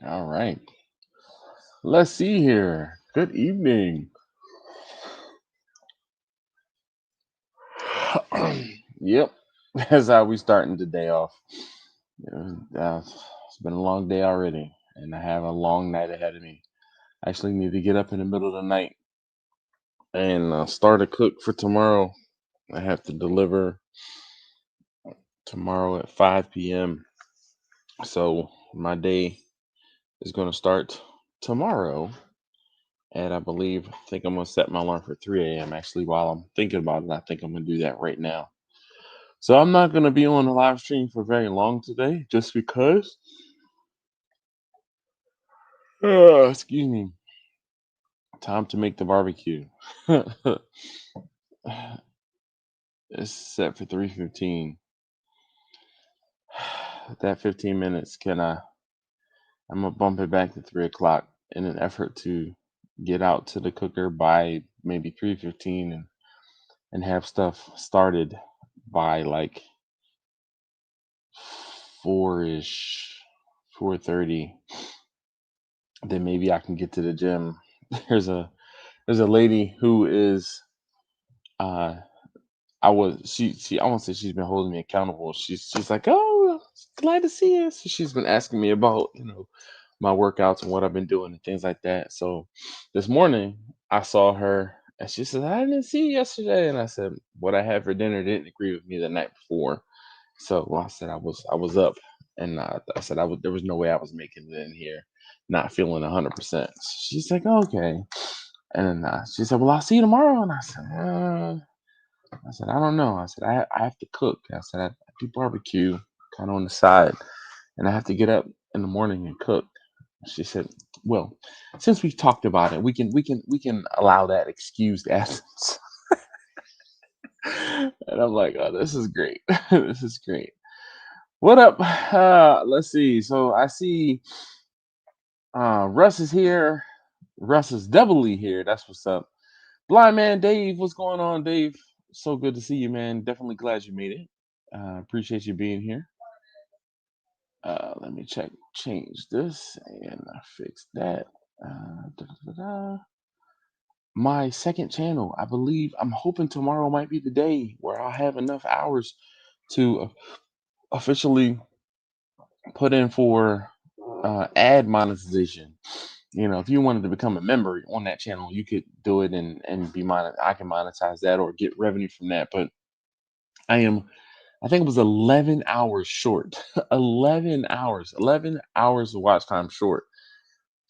All right. Let's see here. Good evening. Yep. That's how we starting the day off. It's been a long day already, and I have a long night ahead of me. I actually need to get up in the middle of the night and start a cook for tomorrow. I have to deliver tomorrow at 5 p.m. So my day is going to start tomorrow. And I think I'm going to set my alarm for 3 a.m. Actually, while I'm thinking about it, I think I'm going to do that right now. So I'm not going to be on the live stream for very long today, just because. Excuse me. Time to make the barbecue. It's set for 3:15. That 15 minutes, can I? I'm gonna bump it back to 3 o'clock in an effort to get out to the cooker by maybe 3:15 and have stuff started by like 4ish, 4:30. Then maybe I can get to the gym. There's a there's a lady who is uh I won't say she's been holding me accountable. She's like, "Oh, glad to see you." So she's been asking me about, my workouts and what I've been doing and things like that. So this morning I saw her and she said, "I didn't see you yesterday." And I said, "What I had for dinner didn't agree with me the night before." So I said I was up, and I said there was no way I was making it in here, not feeling 100%. She's like, "Okay," and she said, "Well, I'll see you tomorrow." And I said, "I don't know." I said, I have to cook." I said, I do barbecue kind of on the side, and I have to get up in the morning and cook. She said, "Well, since we've talked about it, we can allow that excused absence." And I'm like, "Oh, this is great. This is great." What up? Let's see. So I see Russ is here. Russ is doubly here. That's what's up. Blind man Dave, what's going on, Dave? So good to see you, man. Definitely glad you made it. Appreciate you being here. Let me change this and fix that. Da, da, da, da. My second channel, I believe, I'm hoping tomorrow might be the day where I'll have enough hours to officially put in for ad monetization. If you wanted to become a member on that channel, you could do it and I can monetize that or get revenue from that. But I am, I think it was 11 hours short. 11 hours of watch time short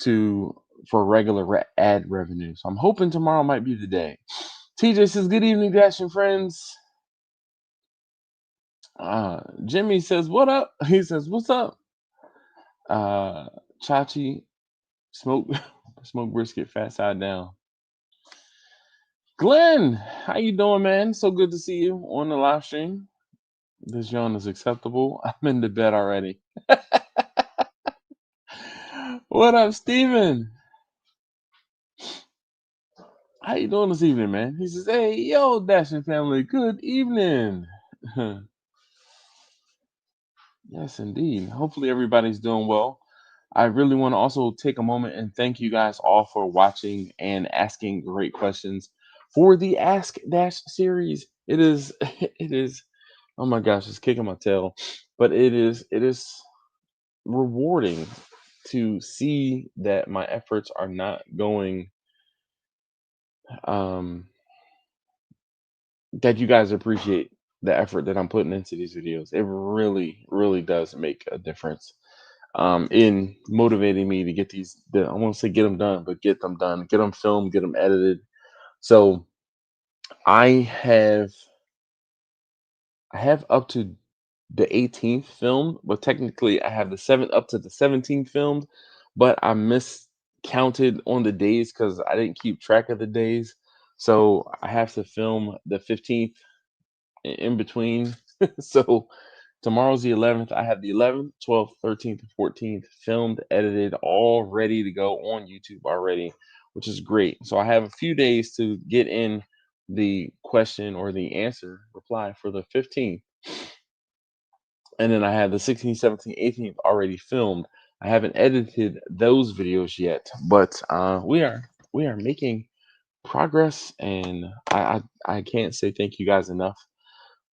to for regular ad revenue. So I'm hoping tomorrow might be the day. TJ says, "Good evening, Dash and friends." Jimmy says, "What up?" He says, "What's up?" Uh, Chachi, smoke, smoke brisket, fat side down. Glenn, how you doing, man? So good to see you on the live stream. This yawn is acceptable. I'm in the bed already. What up, Steven? How you doing this evening, man? He says, "Hey, yo, Dashing family, good evening." Yes, indeed. Hopefully everybody's doing well. I really want to also take a moment and thank you guys all for watching and asking great questions for the Ask Dash series. It is it is oh my gosh, it's kicking my tail. But it is rewarding to see that my efforts are not going um that you guys appreciate the effort that I'm putting into these videos. It really, really does make a difference in motivating me to get I won't say get them done, but get them done, get them filmed, get them edited. So I have I have up to the 18th filmed, but technically I have the 7th up to the 17th filmed, but I miscounted on the days because I didn't keep track of the days. So I have to film the 15th in between. So tomorrow's the 11th. I have the 11th, 12th, 13th, and 14th filmed, edited, all ready to go on YouTube already, which is great. So I have a few days to get in the question or the answer reply for the 15th. And then I have the 16th, 17th, 18th already filmed. I haven't edited those videos yet, but we are making progress, and I can't say thank you guys enough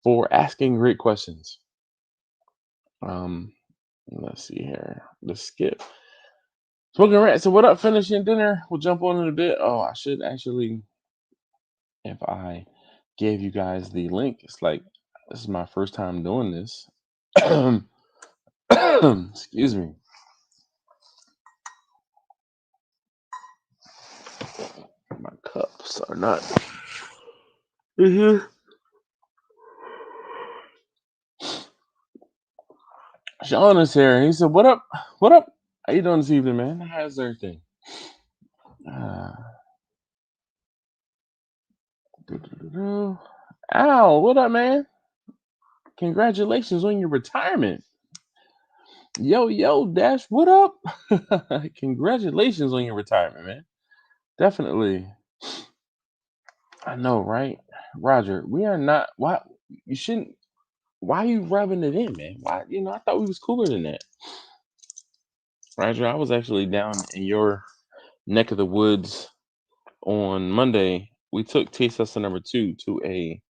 for asking great questions. Um, let's see here. Let's skip. Smoking rat. So what up? Finishing dinner. We'll jump on in a bit. Oh, I should actually, if I gave you guys the link. It's like this is my first time doing this. Excuse me. My cups are not. Mhm. Sean is here. He said, "What up? What up? How you doing this evening, man? How's everything?" Uh, doo-doo-doo-doo. Al, what up, man? Congratulations on your retirement. Yo, yo, Dash, what up? Congratulations on your retirement, man. Definitely. I know, right? Roger, we are not. Why you shouldn't? Why are you rubbing it in, man? Why? I thought we was cooler than that. Roger, I was actually down in your neck of the woods on Monday. We took Taste Tester number two to a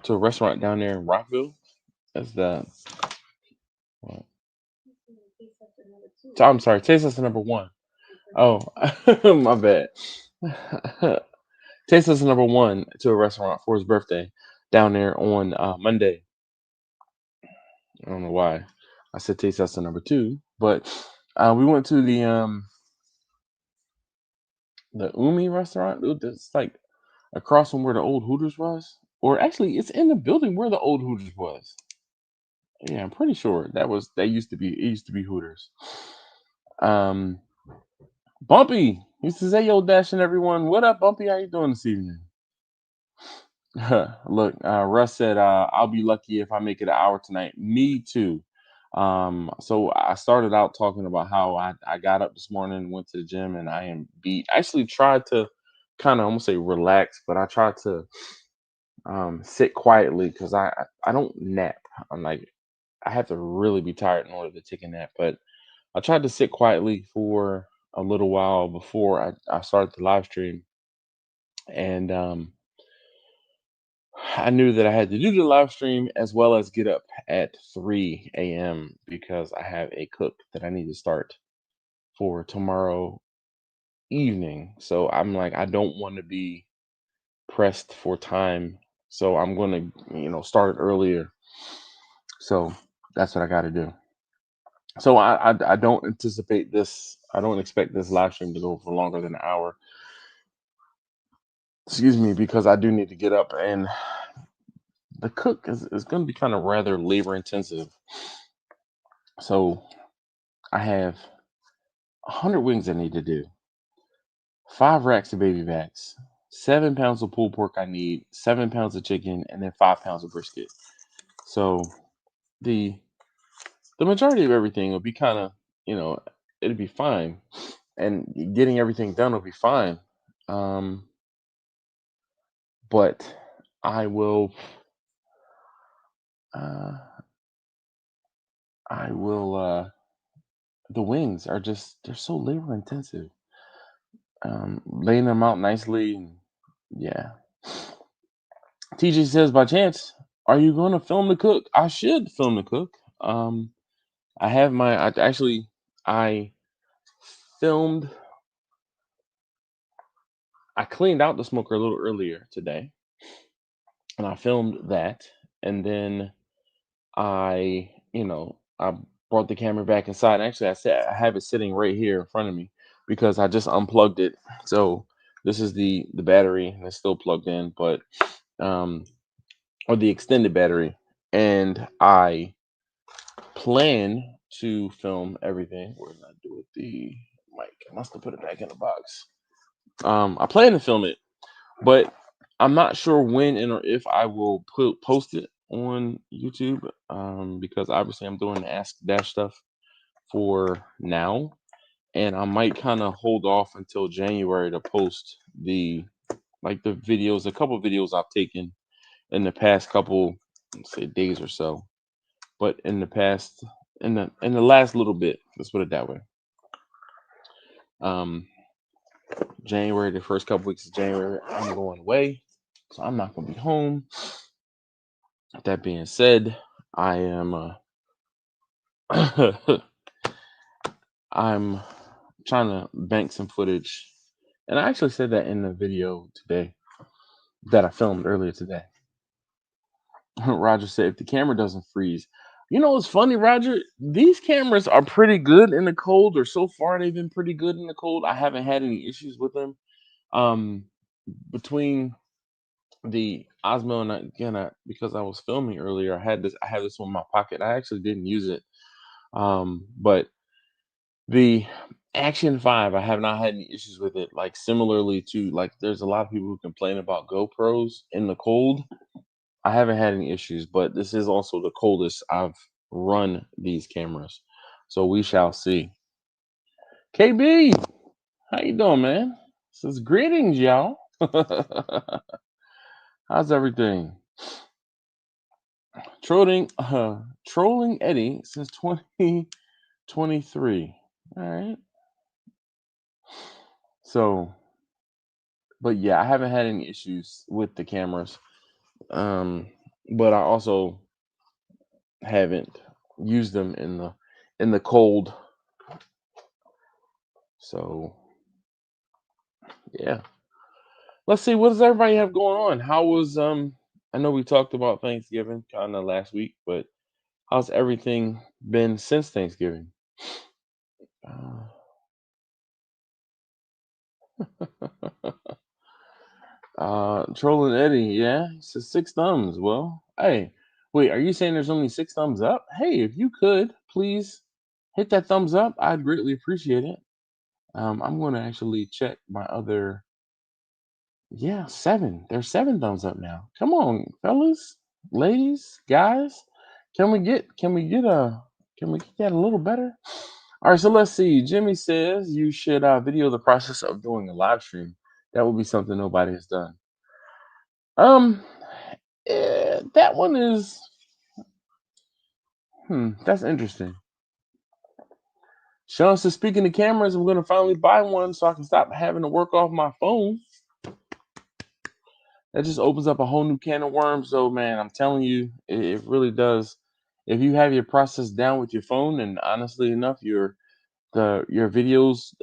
restaurant down there in Rockville. That's the. Well, I'm sorry, Taste Tester number one. Oh, my bad. Taste Tester number one to a restaurant for his birthday down there on Monday. I don't know why I said Taste Tester number two, but we went to the Umi restaurant. It's like across from where the old Hooters was, or actually, it's in the building where the old Hooters was. Yeah, I'm pretty sure that used to be it used to be Hooters. Um, Bumpy used to say, "Yo, Dashing everyone, what up, Bumpy? How you doing this evening?" Look, Russ said, "I'll be lucky if I make it an hour tonight." Me too. So I started out talking about how I got up this morning, went to the gym, and I am beat. I actually tried to kind of almost say relax, but I tried to sit quietly because I don't nap. I'm like I have to really be tired in order to take a nap. But I tried to sit quietly for a little while before I started the live stream, and I knew that I had to do the live stream as well as get up at 3 a.m. because I have a cook that I need to start for tomorrow evening. So I'm like, I don't want to be pressed for time. So I'm going to, start it earlier. So that's what I got to do. So I don't anticipate this. I don't expect this live stream to go for longer than an hour. Excuse me, because I do need to get up, and the cook is going to be kind of rather labor intensive. So I have 100 wings I need to do, 5 racks of baby backs, 7 pounds of pulled pork I need, 7 pounds of chicken, and then 5 pounds of brisket. So the the majority of everything will be kind of, you know, it'll be fine, and getting everything done will be fine. Um, but I will, uh, I will. The wings are just they're so labor intensive. Laying them out nicely, and yeah. TJ says, by chance, are you going to film the cook? I should film the cook. Um, I have I filmed, I cleaned out the smoker a little earlier today, and I filmed that. And then I brought the camera back inside. Actually, I have it sitting right here in front of me because I just unplugged it. So this is the battery, and it's still plugged in, but um, or the extended battery, and I plan to film everything. Where did I do with the mic? I must have put it back in the box. I plan to film it, but I'm not sure when and or if I will post it on YouTube. Because obviously I'm doing the Ask Dash stuff for now, and I might kind of hold off until January to post the videos, a couple videos I've taken in the past couple, let's say, days or so. But in the past in the last little bit. Let's put it that way. Um, January, the first couple weeks of January, I'm going away, so I'm not gonna be home. That being said, I am. I'm trying to bank some footage, and I actually said that in the video today that I filmed earlier today. Roger said, if the camera doesn't freeze, what's funny, Roger? These cameras are pretty good in the cold, or so far they've been pretty good in the cold. I haven't had any issues with them. Um, between the Osmo and again, because I was filming earlier, I had this one in my pocket. I actually didn't use it. But the Action 5, I have not had any issues with it. Like similarly to like there's a lot of people who complain about GoPros in the cold. I haven't had any issues, but this is also the coldest I've run these cameras. So we shall see. KB, how you doing, man? Says greetings, y'all. How's everything? Trolling Eddie since 2023. All right. So, but yeah, I haven't had any issues with the cameras. But I also haven't used them in the cold. So yeah. Let's see, what does everybody have going on? How was I know we talked about Thanksgiving kind of last week, but how's everything been since Thanksgiving? Uh, Trolling Eddie, yeah, he says 6 thumbs. Well, hey, wait, are you saying there's only 6 thumbs up? Hey, if you could please hit that thumbs up, I'd greatly appreciate it. I'm going to actually check my other. Yeah, 7. There's 7 thumbs up now. Come on, fellas, ladies, guys. Can we get that a little better? All right, so let's see. Jimmy says you should video the process of doing a live stream. That would be something nobody has done. Um, that one is that's interesting. Sean says, speaking of cameras, I'm gonna finally buy one so I can stop having to work off my phone. That just opens up a whole new can of worms. So man, I'm telling you, it really does. If you have your process down with your phone, and honestly enough, your videos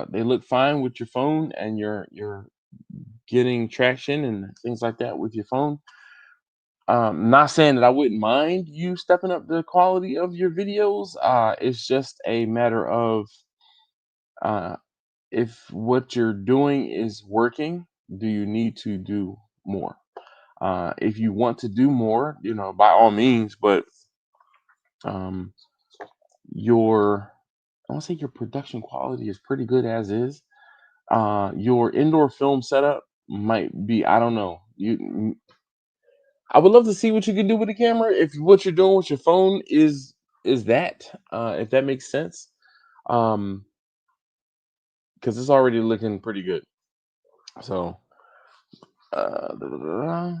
they look fine with your phone, and you're getting traction and things like that with your phone. Not saying that I wouldn't mind you stepping up the quality of your videos. It's just a matter of uh, if what you're doing is working, do you need to do more? If you want to do more, by all means, but um, your I want to say your production quality is pretty good as is. Your indoor film setup might be, I don't know. I would love to see what you can do with the camera if what you're doing with your phone is that if that makes sense. Um, because it's already looking pretty good. So, da, da, da, da.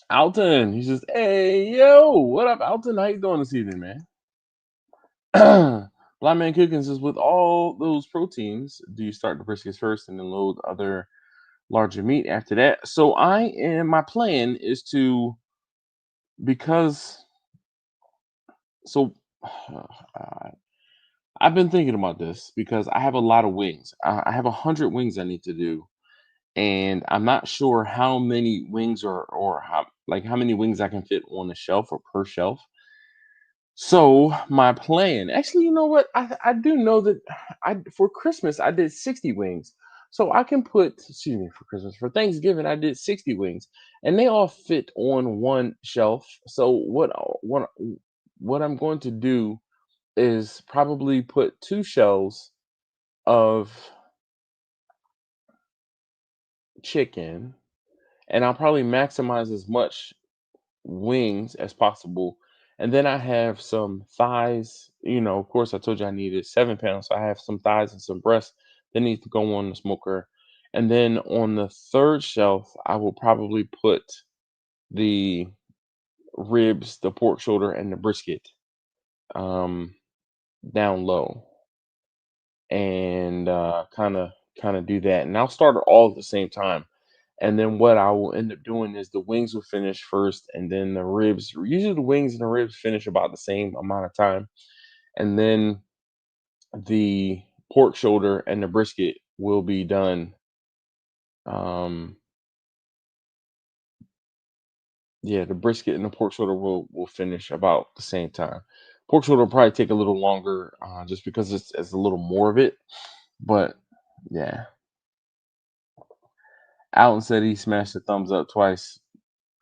Alton, he says, "Hey, yo, what up, Alton? How you doing this evening, man?" Blind Man Cooking says, with all those proteins, do you start the briskets first and then load other larger meat after that? So my plan is to, because, so uh, I've been thinking about this because I have a lot of wings. I have 100 wings I need to do, and I'm not sure how many wings or how many wings I can fit on the shelf or per shelf. So my plan, actually, you know what? I do know that I for Christmas I did 60 wings. So I can put, excuse me, for Christmas, for Thanksgiving I did 60 wings, and they all fit on one shelf. So what I'm going to do is probably put 2 shelves of chicken, and I'll probably maximize as much wings as possible. And then I have some thighs. Of course, I told you I needed 7 pounds, so I have some thighs and some breasts that need to go on the smoker. And then on the third shelf, I will probably put the ribs, the pork shoulder, and the brisket um, down low, and kind of do that. And I'll start it all at the same time. And then what I will end up doing is the wings will finish first, and then the ribs. Usually, the wings and the ribs finish about the same amount of time, and then the pork shoulder and the brisket will be done. Um, yeah, the brisket and the pork shoulder will finish about the same time. Pork shoulder will probably take a little longer, just because it's a little more of it. But yeah, Alan said he smashed the thumbs up twice.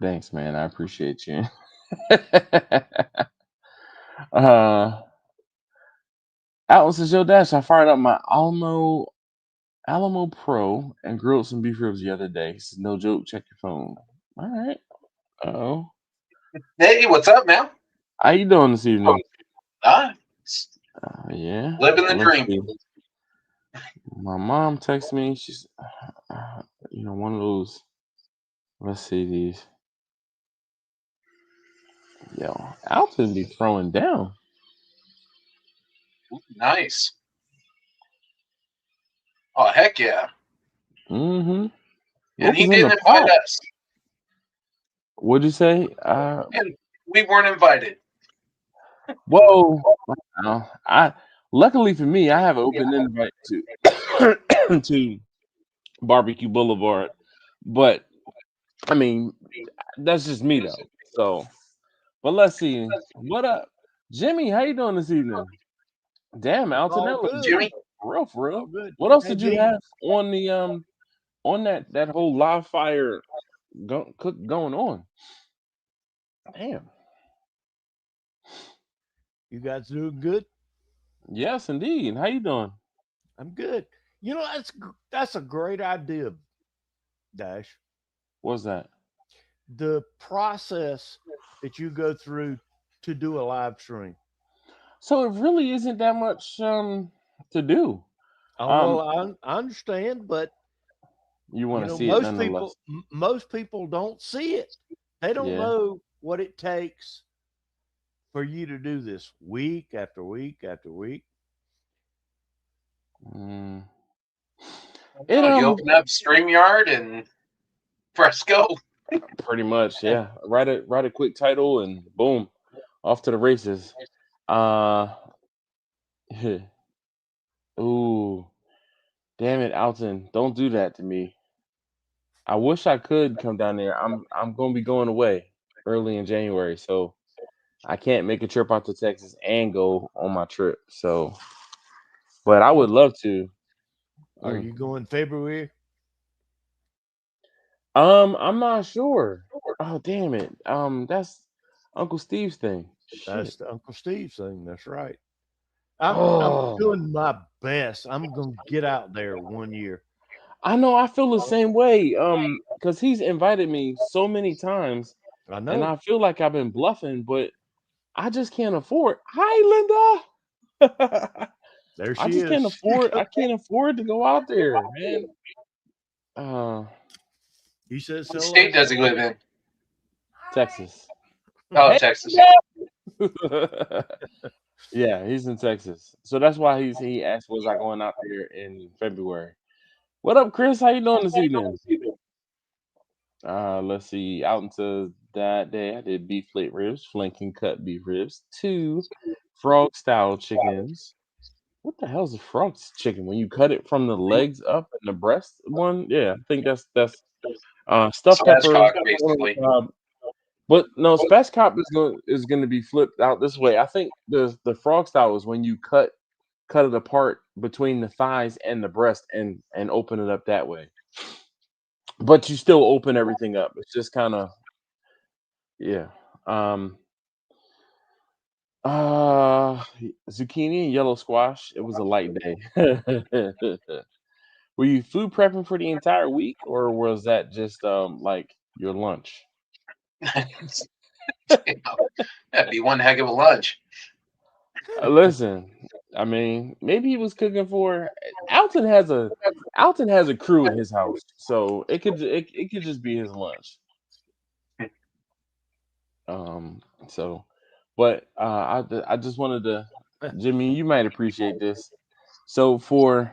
Thanks, man. I appreciate you. uh, Alan says, "Yo, Dash, I fired up my Alamo Pro and grilled some beef ribs the other day. He says, no joke. Check your phone. All right. Oh, Hey, what's up, man? how you doing this evening? Ah, Yeah. living the Let's dream. see. My mom texted me. She's, one of those. Let's see these. Yo, Alton be throwing down. Nice. Oh, heck yeah. Mm-hmm. And What he was in the didn't invite pot? us. What'd you say? And we weren't invited. Well, I luckily for me, I have an open invite to to Barbecue Boulevard, but I mean that's just me though. So, but let's see. What up, Jimmy? How you doing this evening? Damn, Alton, All that looks good. good. Jimmy, For real, for All real. good. What else Hey, did you D, have on the on that whole live fire going on? Damn. you guys doing good? Yes, indeed. How you doing? I'm good. You know, that's a great idea, Dash. What's that? The process that you go through to do a live stream. So it really isn't that much to do. Oh well, Um, I understand, but you want you to know, see it nonetheless. most people don't see it. They don't Yeah. know what it takes for you to do this week after week after week. Mm. It oh, you open up StreamYard and press go. pretty much, yeah. Write a quick title and boom, off to the races. Uh ooh, damn it, Alton, don't do that to me. I wish I could come down there. I'm gonna be going away early in January, so I can't make a trip out to Texas and go on my trip. So, but I would Oh, love to. are Mm. you going February? I'm not sure. Oh, damn it. That's Uncle Steve's thing. Shit. That's the Uncle Steve thing. That's right. I'm Oh, doing my best. I'm gonna get out there 1 year. I know. I feel the same way. Because he's invited me so many times, I and know. I feel like I've been bluffing, but I just can't afford. Hi, Linda. There I she just can't is. She afford. come- I can't afford to go out there, man. Uh, he says What hello. state does he live in? Texas. Oh, Hey. Texas. Yeah, he's in Texas, so that's why he asked, "Was I going out there in February?" What up, Chris? How you doing this evening? Let's see. Out into that day, I did beef plate ribs, flanking cut beef ribs, two frog style chickens. What the hell is a frog chicken? When you cut it from the legs up and the breast one? Yeah, I think that's stuffed pepper. Spatchcock, basically. But no, spatchcock is going to be flipped out this way. I think the frog style is when you cut it apart between the thighs and the breast and open it up that way. But you still open everything up. It's just kind of yeah. Um uh Zucchini and yellow squash. It was a light day. Were you food prepping for the entire week or was that just like your lunch? That'd be one heck of a lunch. Listen, I mean, maybe he was cooking for Alton has a Alton has a crew at his house, so it could just be his lunch. So, but I just wanted to, Jimmy, you might appreciate this. So for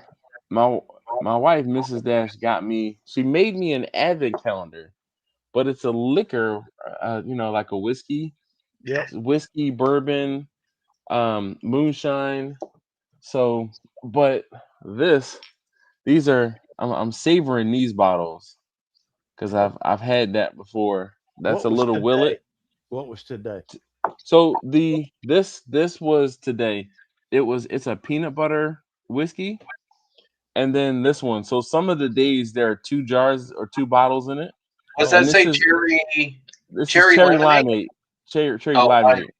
my my wife, Mrs. Dash, got me. She made me an advent calendar, but it's a liquor, like a Yep. whiskey, bourbon, moonshine. So, but this, these are I'm savoring these bottles because I've had that before. That's What a was little today? Willet. What was today? So this was today. It's a peanut butter whiskey, and then this one. So some of the days there are two jars or two bottles in it, Does Oh, that and say cherry this cherry lemonade? limeade, cherry Oh, limeade.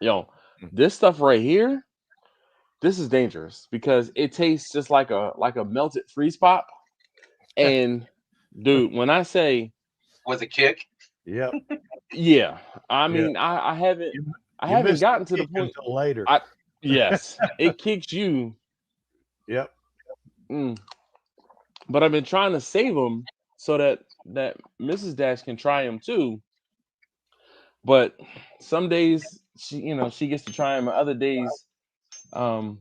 Yo, mm. this stuff right here, this is dangerous because it tastes just like a melted freeze pop. And dude, when I say with a kick. Yep. yeah, I Yeah. mean You, I you haven't missed the gotten to the kick point. until later. I Yes, it kicks you. Yep. Mm, but I've been trying to save them so that Mrs. Dash can try them too. But some days she gets to try them. Other days, um,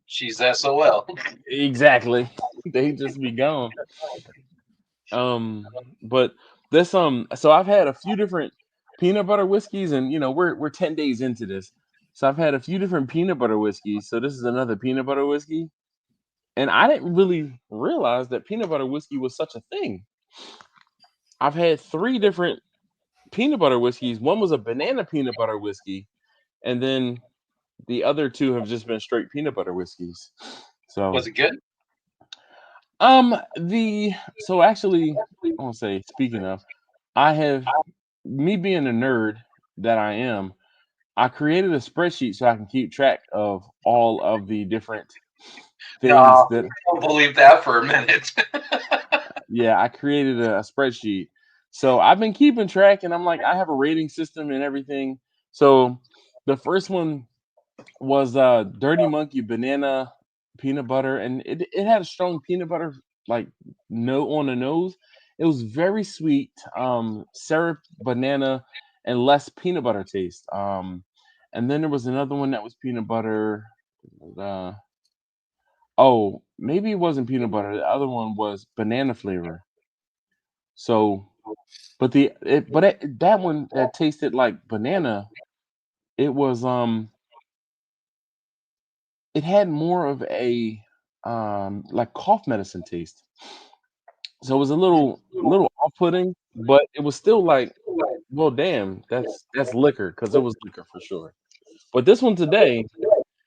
She's SOL. exactly, they just be gone. Um, but this so I've had a few different peanut butter whiskeys, and we're 10 days into this, so I've had a few different peanut butter whiskeys. So this is another peanut butter whiskey, and I didn't really realize that peanut butter whiskey was such a thing. I've had three different peanut butter whiskeys. One was a banana peanut butter whiskey, and then the other two have just been straight peanut butter whiskeys. So, Was it good? the so actually, I want to say, speaking of, I have me being a nerd that I am. I created a spreadsheet so I can keep track of all of the different No, things that. I don't believe that for a minute. Yeah, I created a spreadsheet. So I've been keeping track, and I'm like, I have a rating system and everything. So the first one was Dirty Monkey banana peanut butter, and it had a strong peanut butter like note on the nose. It was very sweet, syrup, banana, and less peanut butter taste. And then there was another one that was peanut butter. Uh, oh, maybe it wasn't peanut butter. The other one was banana flavor. So, that one that tasted like banana, it was it had more of a like cough medicine taste. So it was a little off-putting, but it was still like, well, damn, that's liquor because it was liquor for sure. But this one today,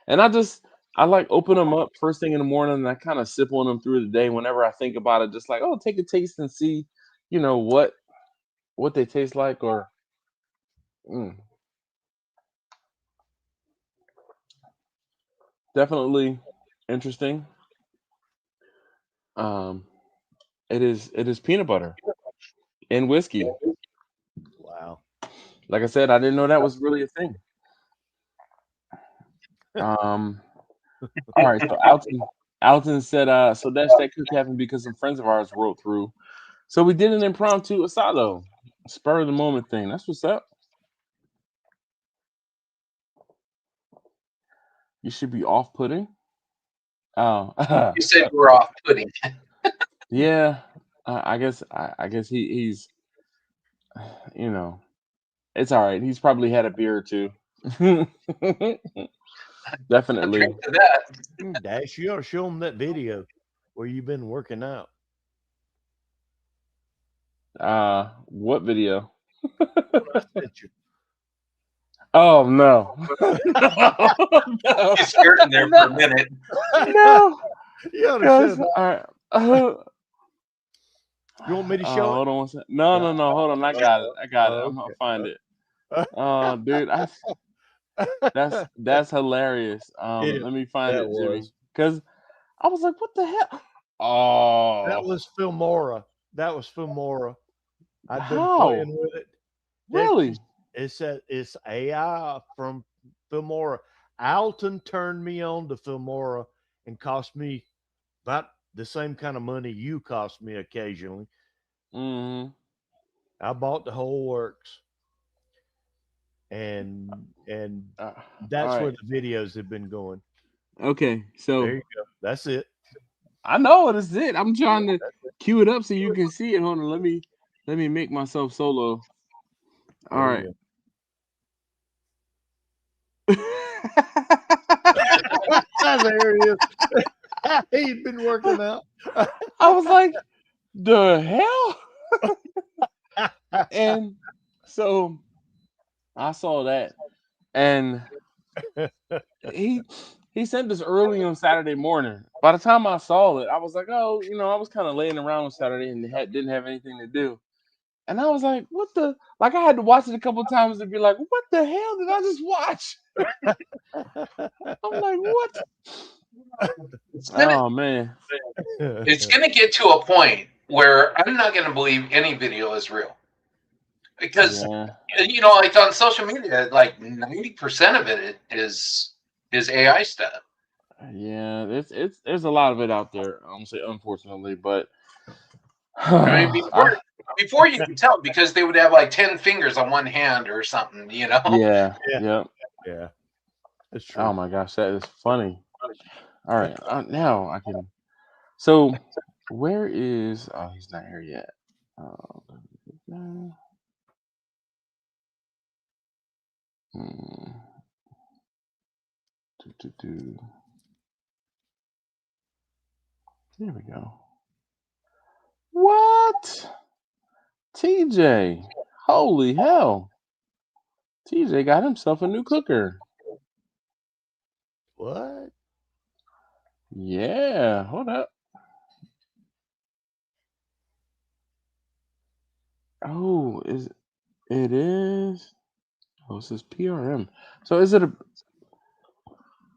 and I like open them up first thing in the morning, and I kind of sip on them through the day whenever I think about it, just like, oh, take a taste and see, what they taste like, or mm, definitely interesting. Um, it is peanut butter and whiskey. Wow. Like I said, I didn't know that was really a thing. Um, all right, so Alton said, so that cook happened because some friends of ours wrote through. So we did an impromptu asado, spur of the moment thing. That's what's up. You should be off putting. Oh, You said we're off putting. yeah. I guess he's you know it's all right. He's probably had a beer or two. I Definitely. drink to that. Dash, you ought to show them that video where you've been working out. What video? What I sent you. Oh no. No. You scared in there for a minute. No. You ought to show Cause that. all right. You want me to show it? Hold on one second. No, Uh, no, no. Hold on. I got it. I got it. I'm gonna find okay. it. Dude, that's hilarious. Yeah, Let me find that it, Jimmy. was. Cause I was like, what the hell? That Oh, was Filmora. That was Filmora. I'd been how? playing with it. Really? It's AI from Filmora. Alton turned me on to Filmora and cost me about the same kind of money you cost me occasionally. Hmm. I bought the whole works. and All that's where right. the videos have been going. Okay. There So you go. That's it. I know what is it. I'm trying to That's it. cue it up so you can see it. Hold on. Let me make myself solo. All There right. you I go. There he is. He's been working out. was like, the hell? And so I saw that, and he he sent this early on Saturday morning. By the time I saw it, I was like, oh, I was kind of laying around on Saturday and didn't have anything to do. And I was like, what the? Like, I had to watch it a couple times to be like, what the hell did I just watch? I'm like, what? It's gonna Oh man. it's gonna get to a point where I'm not gonna believe any video is real because Yeah. like on social media, like 90% of it is AI stuff. Yeah. It's there's a lot of it out there. I'm gonna say unfortunately, but I mean, I before you could tell because they would have like 10 fingers on one hand or something. yeah. Yeah, Yep. yeah, that's Oh true. my gosh, that is funny. All right. Now I can. So where is? Oh, he's not here yet. Uh, hmm, do, do, do. There we go. What? TJ. Holy hell. TJ got himself a new cooker. What? Yeah. Hold up. Oh, it is? Oh, it says PRM. So is it a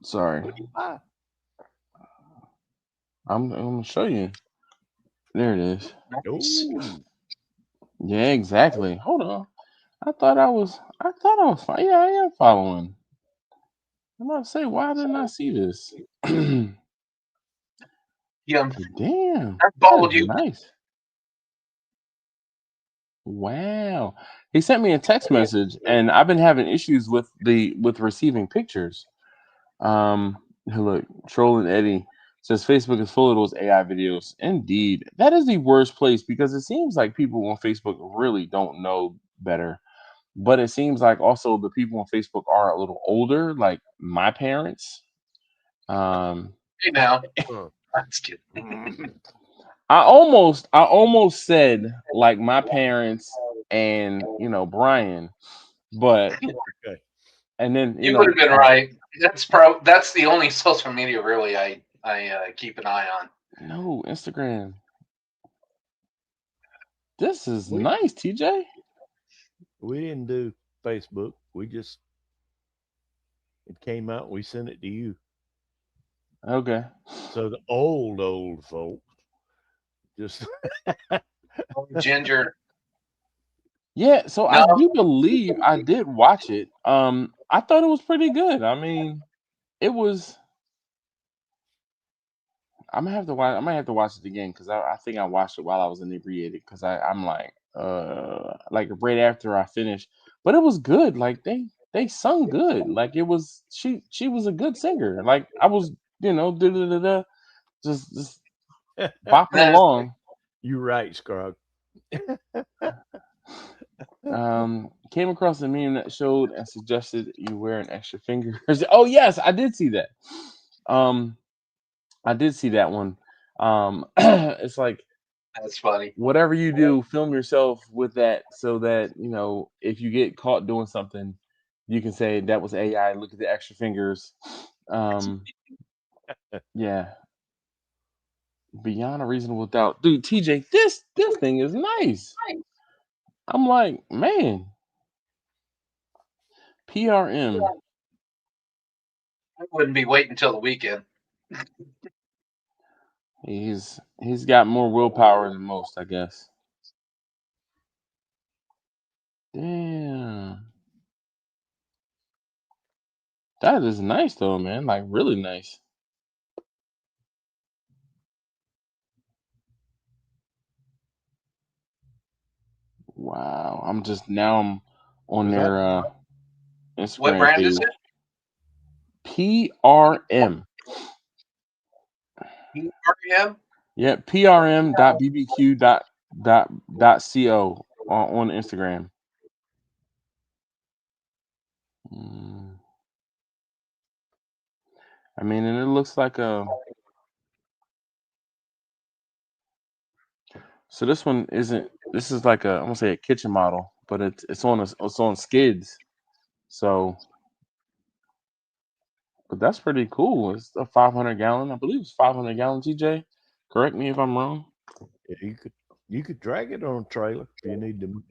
sorry. What do you buy? I'm gonna show you. There it is. Nice. Oh, Yeah, exactly. Hold on. I thought I was fine. Yeah, I am following. I'm about to say, why didn't I see this? Yeah, Damn, I that is followed you. nice. Wow. He sent me a text message, and I've been having issues with receiving pictures. Look, trolling Eddie says Facebook is full of those AI videos. Indeed, that is the worst place because it seems like people on Facebook really don't know better. But it seems like also the people on Facebook are a little older, like my parents. Um, Hey now, huh. that's kidding. I almost said like my parents and Brian, but Okay. and then You would have been right. That's the only social media really I keep an eye on. no Instagram. This is We nice, TJ. we didn't do Facebook. We just it came out. We sent it to you. Okay. So the old folks just Ginger, Yeah, so I no, do believe I did watch it. I thought it was pretty good. I mean, it was. I might have to watch it again because I think I watched it while I was inebriated because I'm like right after I finished, but it was good. Like they sung good. Like it was she was a good singer. Like I was da, da, da, da, just bopping that is along. you right, Scrog. Came across a meme that showed and suggested you wear an extra finger. Oh yes, I did see that. Um, I did see that one. It's like that's funny. whatever you do, film yourself with that so that if you get caught doing something, you can say that was AI. Look at the extra fingers. Um, yeah, beyond a reasonable doubt, dude. TJ, this thing is nice. I'm like, man, PRM. I wouldn't be waiting until the weekend. He's got more willpower than most, I guess. Damn, that is nice though, man. Like really nice. Wow. I'm just now I'm on Was that their What Instagram brand page. is it? PRM. PRM? Yeah, prm.bbq.co on Instagram. I mean, and it looks like a. So this one isn't. This is like a. I'm gonna say a kitchen model, but it's on skids. So, but that's pretty cool. It's a 500-gallon. I believe it's 500-gallon. TJ, correct me if I'm wrong. Yeah, you could drag it on a trailer if you need to.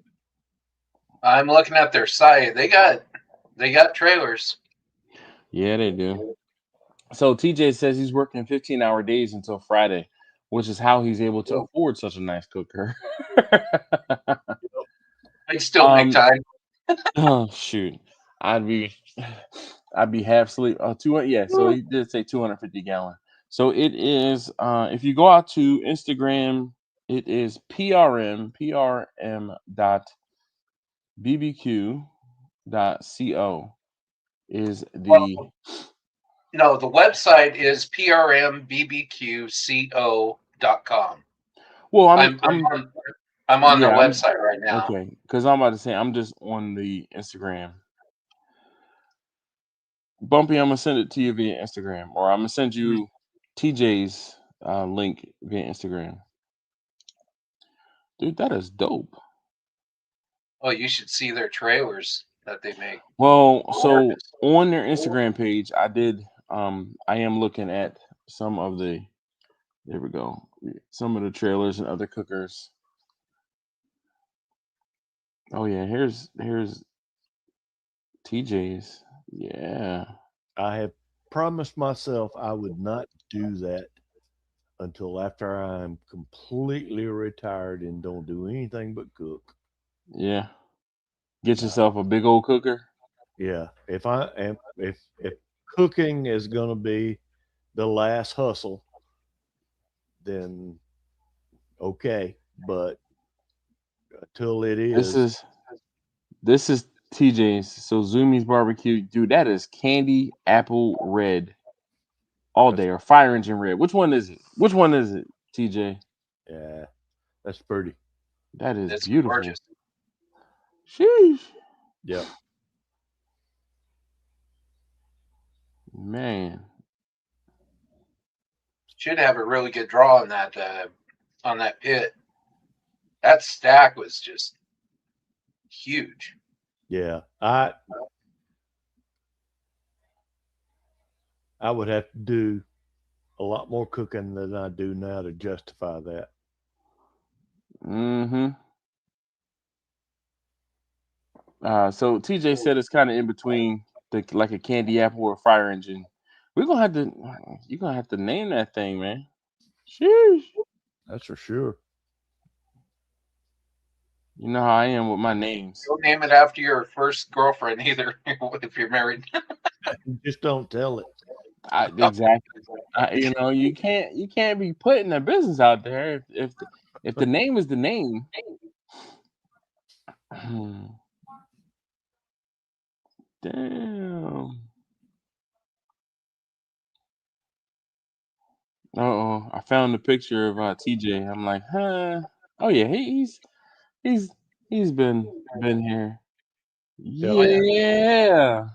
I'm looking at their site. They got trailers. Yeah, they do. So TJ says he's working 15-hour days until Friday, which is how he's able to afford such a nice cooker. They still make time. Oh shoot, I'd be half asleep. Oh, 200. Yeah, so he did say 250-gallon. So it is. If you go out to Instagram, it is prm dot bbq dot co is the. No, the website is prmbbqco.com. Well, I'm on their yeah, website right now. okay, because I'm about to say I'm just on the Instagram. Bumpy, I'm gonna send it to you via Instagram, or I'm gonna send you TJ's link via Instagram. Dude, that is dope. Oh, you should see their trailers that they make. Well, so on their Instagram page, I am looking at some of the. There we go. Some of the trailers and other cookers. Oh yeah, here's TJ's. Yeah. I have promised myself I would not do that until after I'm completely retired and don't do anything but cook. Yeah. Get yourself a big old cooker. Yeah, if I am if cooking is going to be the last hustle, then okay. But until it This is, is this is TJ's. So Zoomies barbecue, dude. That is candy apple red all that's, day, or fire engine red. Which one is it? Which one is it, TJ? yeah, that's pretty. That is It's beautiful. gorgeous. Sheesh, Yep. man. Should have a really good draw on that pit. That stack was just huge. Yeah, I would have to do a lot more cooking than I do now to justify that. Mm-hmm. So TJ said it's kind of in between like a candy apple or a fire engine. We're gonna have to. You're gonna have to name that thing, man. Sheesh. That's for sure. You know how I am with my names. Don't name it after your first girlfriend either. If you're married, Just don't tell it. Exactly. You can't be putting a business out there if the name is the name. Damn. Oh, I found a picture of TJ. I'm like, huh? Oh yeah, he's he's been here. Yep. Yeah.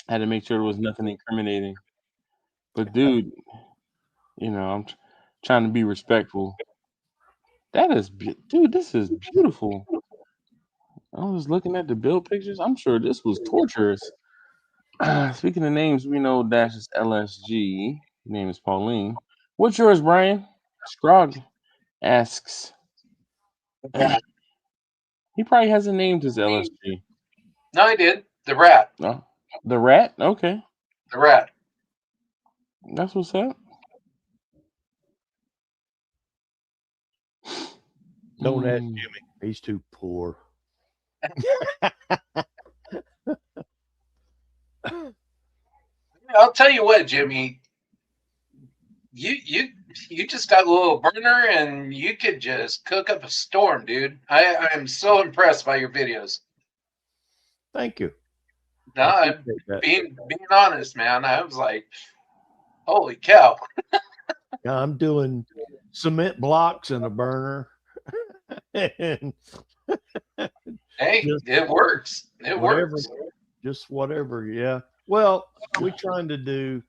Had to make sure there was nothing incriminating. But dude, I'm trying to be respectful. Dude, this is beautiful. I was looking at the build pictures. I'm sure this was torturous. Speaking of names, we know Dash is LSG. Name is Pauline. What's yours, Brian? Scrog asks. He probably hasn't named his LSG. no, I did. The rat. Oh, the rat? Okay. The rat. That's what's up. Don't ask Jimmy. He's too poor. I'll tell you what, Jimmy. You just got a little burner and you could just cook up a storm, dude. I'm so impressed by your videos. Thank you. No, I I'm appreciate that. being honest, man. I was like, holy cow. Yeah, I'm doing cement blocks in a burner and Hey, just it works. It whatever, works. just whatever. Yeah. Well, we're trying to do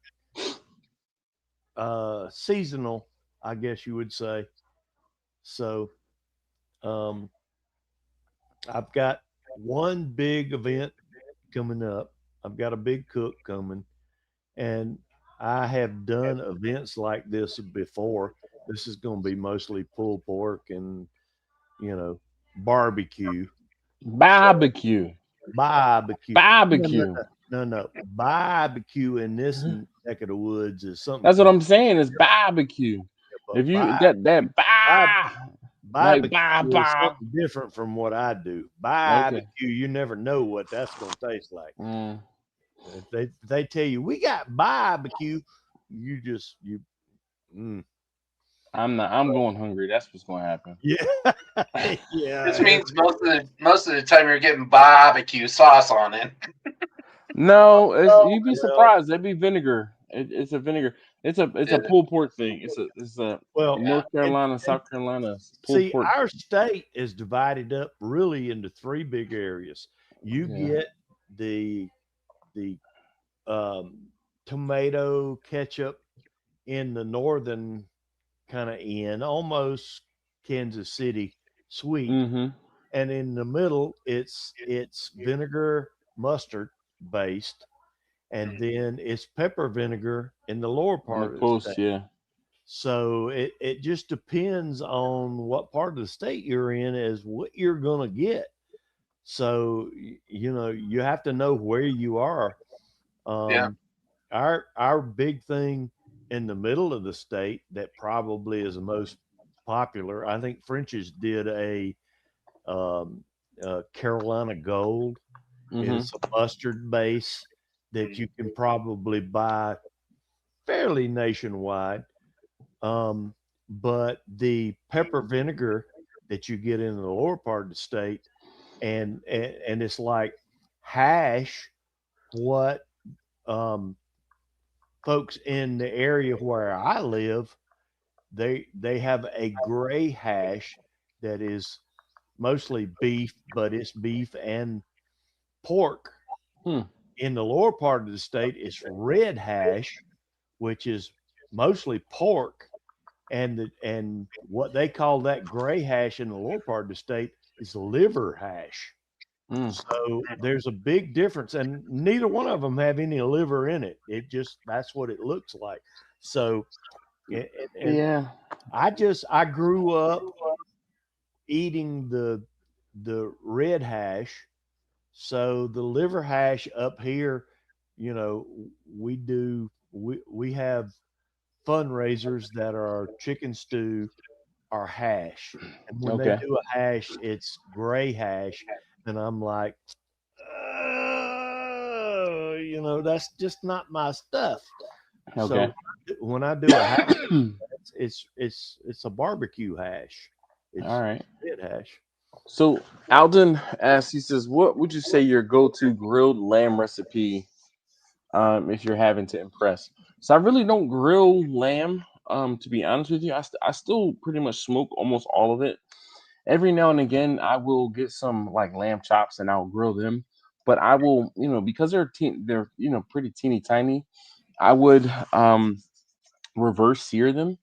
seasonal, I guess you would say. So um, I've got one big event coming up. I've got a big cook coming, and I have done events like this before. This is going to be mostly pulled pork and you know barbecue. So Barbecue. barbecue. No, no, Barbecue. no, no, no. Barbecue in this neck of the woods is something That's what I'm completely saying. It's barbecue. but If you that bar- like barbecue bah is bah. something different from what I do. Okay. Barbecue, you never know what that's going to taste like. Mm, If they tell you we got barbecue, you just you mm. I'm not. I'm going hungry. That's what's going to happen. Yeah, This yeah. means most of the time you're getting barbecue sauce on it. No, you'd be Well, surprised. That'd be vinegar. It's a vinegar. It's a Yeah, pulled pork thing. It's a well, yeah. North and, Carolina, and South Carolina pulled see, pork. our state is divided up really into three big areas. You Yeah. get the the um, tomato ketchup in the northern kind of end, almost Kansas City sweet, Mm-hmm. and in the middle it's vinegar mustard based, and then it's pepper vinegar in the lower On the part of the coast, state. yeah. So it just depends on what part of the state you're in as what you're going to get. So you have to know where you are. Yeah. Um, our big thing in the middle of the state that probably is the most popular. I think French's did um, Carolina Gold. Mm-hmm. It's a mustard base that you can probably buy fairly nationwide. Um, but the pepper vinegar that you get in the lower part of the state, and it's like hash what um, folks in the area where I live they have a gray hash that is mostly beef, but it's beef and pork. Hmm. In the lower part of the state, it's red hash, which is mostly pork, and what they call that gray hash in the lower part of the state is liver hash. Mm. So there's a big difference, and neither one of them have any liver in it. It just that's what it looks like. So, and Yeah. I grew up eating the red hash. So the liver hash up here, you know, we have fundraisers that are chicken stew or hash. And when they Okay. do a hash, it's gray hash. And I'm like, that's just not my stuff. Okay. So when I do a hash, it's a barbecue hash. All It's right. red hash. So Alden asks, he says, "What would you say your go-to grilled lamb recipe if you're having to impress?" So I really don't grill lamb. To be honest with you, I still pretty much smoke almost all of it. Every now and again, I will get some like lamb chops and I'll grill them. But I will, because they're pretty teeny tiny. I would reverse sear them.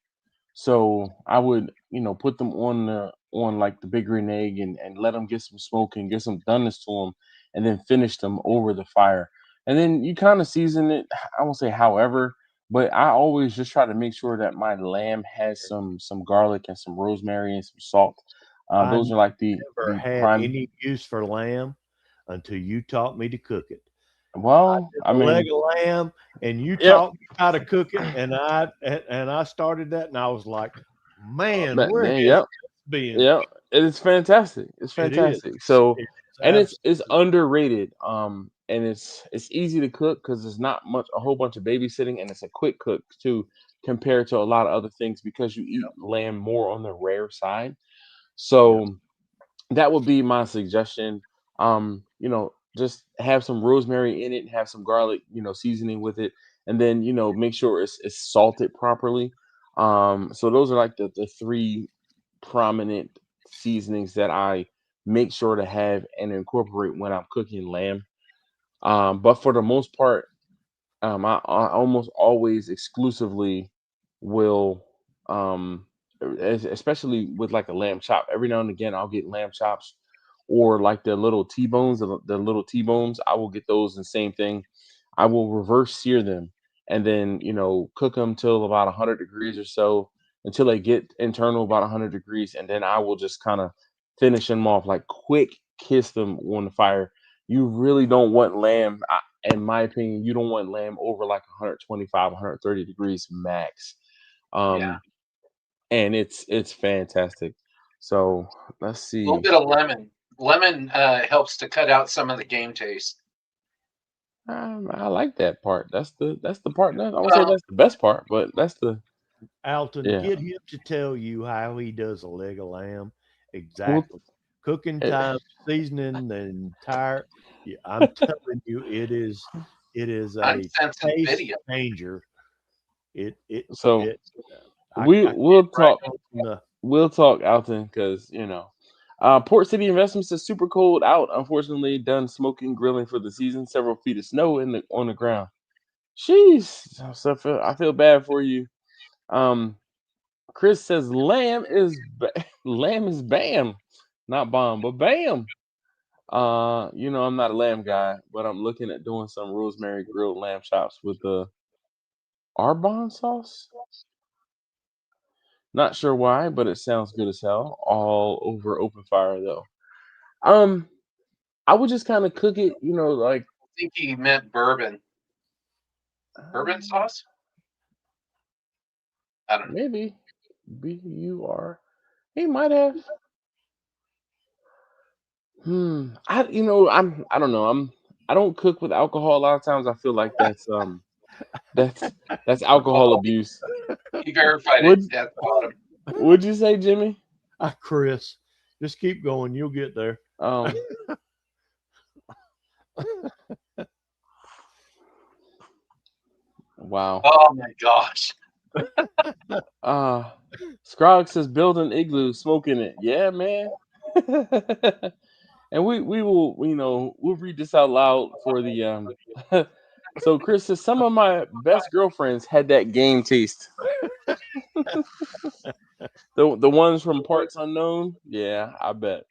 So I would, put them on like the big green egg and let them get some smoke and get some doneness to them, and then finish them over the fire. And then you kind of season it. I won't say however, but I always just try to make sure that my lamb has some garlic and some rosemary and some salt. I Those are like the never the had prime. any use for lamb until you taught me to cook it. I Well, did I a leg mean, of lamb, and you yep. taught me how to cook it, and I started that, and I was like, man, But where then, has yep. this been? Yeah, it is fantastic. It's It is. fantastic. So, It's and it's absolutely underrated. And it's easy to cook because it's not much a whole bunch of babysitting, and it's a quick cook too, compared to a lot of other things because you eat yeah, lamb more on the rare side. yeah. So that would be my suggestion. just have some rosemary in it, have some garlic, seasoning with it, and then make sure it's salted properly. So those are like the three prominent seasonings that I make sure to have and incorporate when I'm cooking lamb. But for the most part, I almost always exclusively will, especially with like a lamb chop. Every now and again, I'll get lamb chops, or like the little T-bones, the little T-bones. I will get those, and same thing. I will reverse sear them, and then cook them till about 100 degrees or so, until they get internal about 100 degrees, and then I will just kind of finish them off, like quick kiss them on the fire. You really don't want lamb, in my opinion, you don't want lamb over like 125, 130 degrees max. Yeah. Um, and it's fantastic. So let's A little see. bit of lemon. Lemon helps to cut out some of the game taste. I like that part. That's the part. I won't say Well, that's the best part, but that's the Alton, yeah. get him to tell you how he does a leg of lamb Well, exactly. Cooking eh, time, seasoning the entire. Yeah, I'm telling you, it is a uncensored taste video. changer. It it so it. I we can't we'll brag talk on the. we'll talk Alton, because Port City Investments is super cold out. Unfortunately, done smoking, grilling for the season. Several feet of snow on the ground. Jeez, so I feel bad for you. Um, Chris says lamb is bam, not bomb, but bam. I'm not a lamb guy, but I'm looking at doing some rosemary grilled lamb chops with the Arbonne sauce. Not sure why, but it sounds good as hell. All over open fire though. Um, I would just kind of cook it, like I think he meant bourbon. Bourbon uh, sauce? I don't know. maybe BUR. He might have. I don't know. I don't cook with alcohol. A lot of times I feel like that's that's alcohol Oh, abuse. he verified it Would at the bottom. would you say, Jimmy? Chris, just keep going. You'll get there. Um, wow. Oh my gosh. Uh Scrog says build an igloo, smoke in it. Yeah, man. And we will, we'll read this out loud for the so Chris says some of my best girlfriends had that game taste. The ones from Parts Unknown? Yeah, I bet.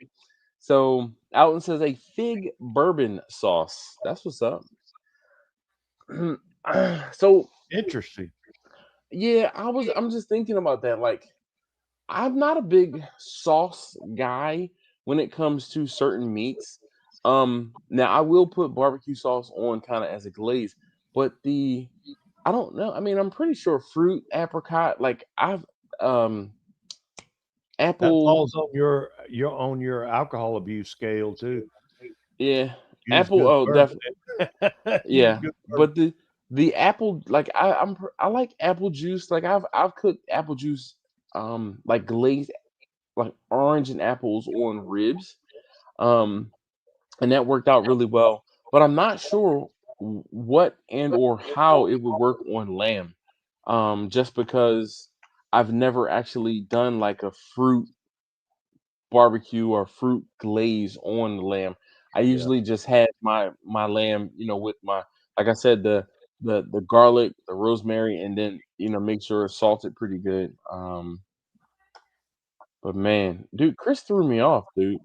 So Alton says a fig bourbon sauce. That's what's up. So Interesting. yeah, I'm just thinking about that. Like, I'm not a big sauce guy when it comes to certain meats. Now I will put barbecue sauce on kind of as a glaze, but I don't know. I mean, I'm pretty sure fruit, apricot, like I've That apple, falls on your alcohol abuse scale too. yeah, Use apple. good Oh, bourbon. definitely, Use yeah. good bourbon. But the apple, like I like apple juice. Like I've cooked apple juice, like glazed, like orange and apples on ribs. Um, and that worked out really well. But I'm not sure what and or how it would work on lamb. Just because I've never actually done like a fruit barbecue or fruit glaze on the lamb. I Yeah. usually just had my lamb, with my, like I said, the garlic, the rosemary, and then make sure it's salted pretty good. But man, dude, Chris threw me off, dude.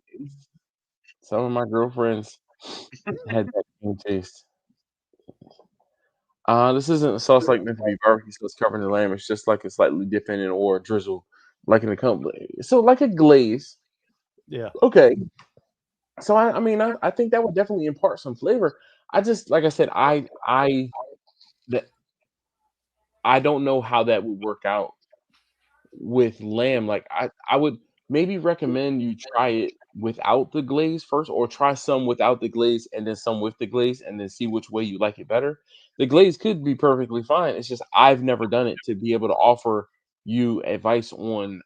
Some of my girlfriends had that same taste. This isn't a sauce like meant to be barbecue sauce covered in lamb. It's just like a slightly dip in it or drizzle, like in a company. So like a glaze. Yeah. Okay. So I mean I think that would definitely impart some flavor. I just, like I said, that I don't know how that would work out with lamb. Like I would maybe recommend you try it without the glaze first, or try some without the glaze and then some with the glaze, and then see which way you like it better. The glaze could be perfectly fine. It's just I've never done it to be able to offer you advice on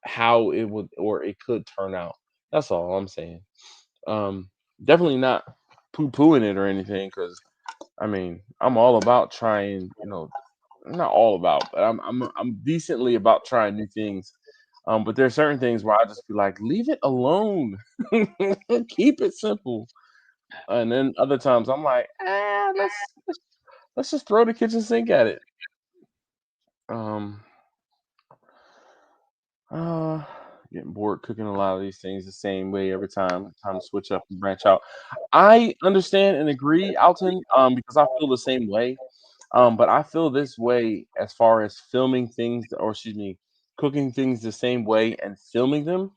how it would or it could turn out. That's all I'm saying. Um, Definitely not. poo-pooing it or anything, because I mean, I'm all about trying, not all about, but I'm decently about trying new things. But there's certain things where I just be like, leave it alone, keep it simple. And then other times I'm like, let's just throw the kitchen sink at it. Um, uh, Getting bored cooking a lot of these things the same way every time. Time to switch up and branch out. I understand and agree, Alton, because I feel the same way. But I feel this way as far as filming things, or excuse me, cooking things the same way and filming them.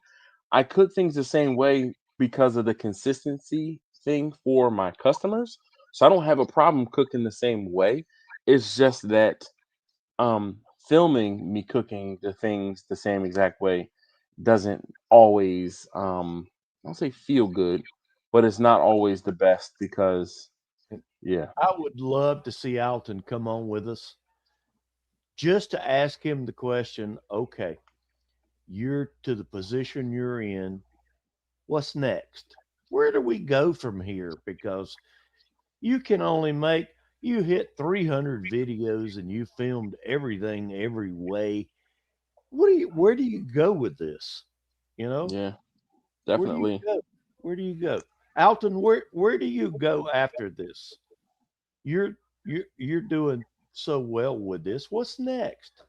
I cook things the same way because of the consistency thing for my customers. So I don't have a problem cooking the same way. It's just that filming me cooking the things the same exact way doesn't always I don't say feel good, but it's not always the best because yeah. I would love to see Alton come on with us just to ask him the question, okay, you're to the position you're in. What's next? Where do we go from here? Because you can only make, you hit 300 videos and you filmed everything every way. Where do you go with this? You know, Yeah, where do you definitely. go? Where do you go? Alton, where do you go after this? You're doing so well with this. What's next?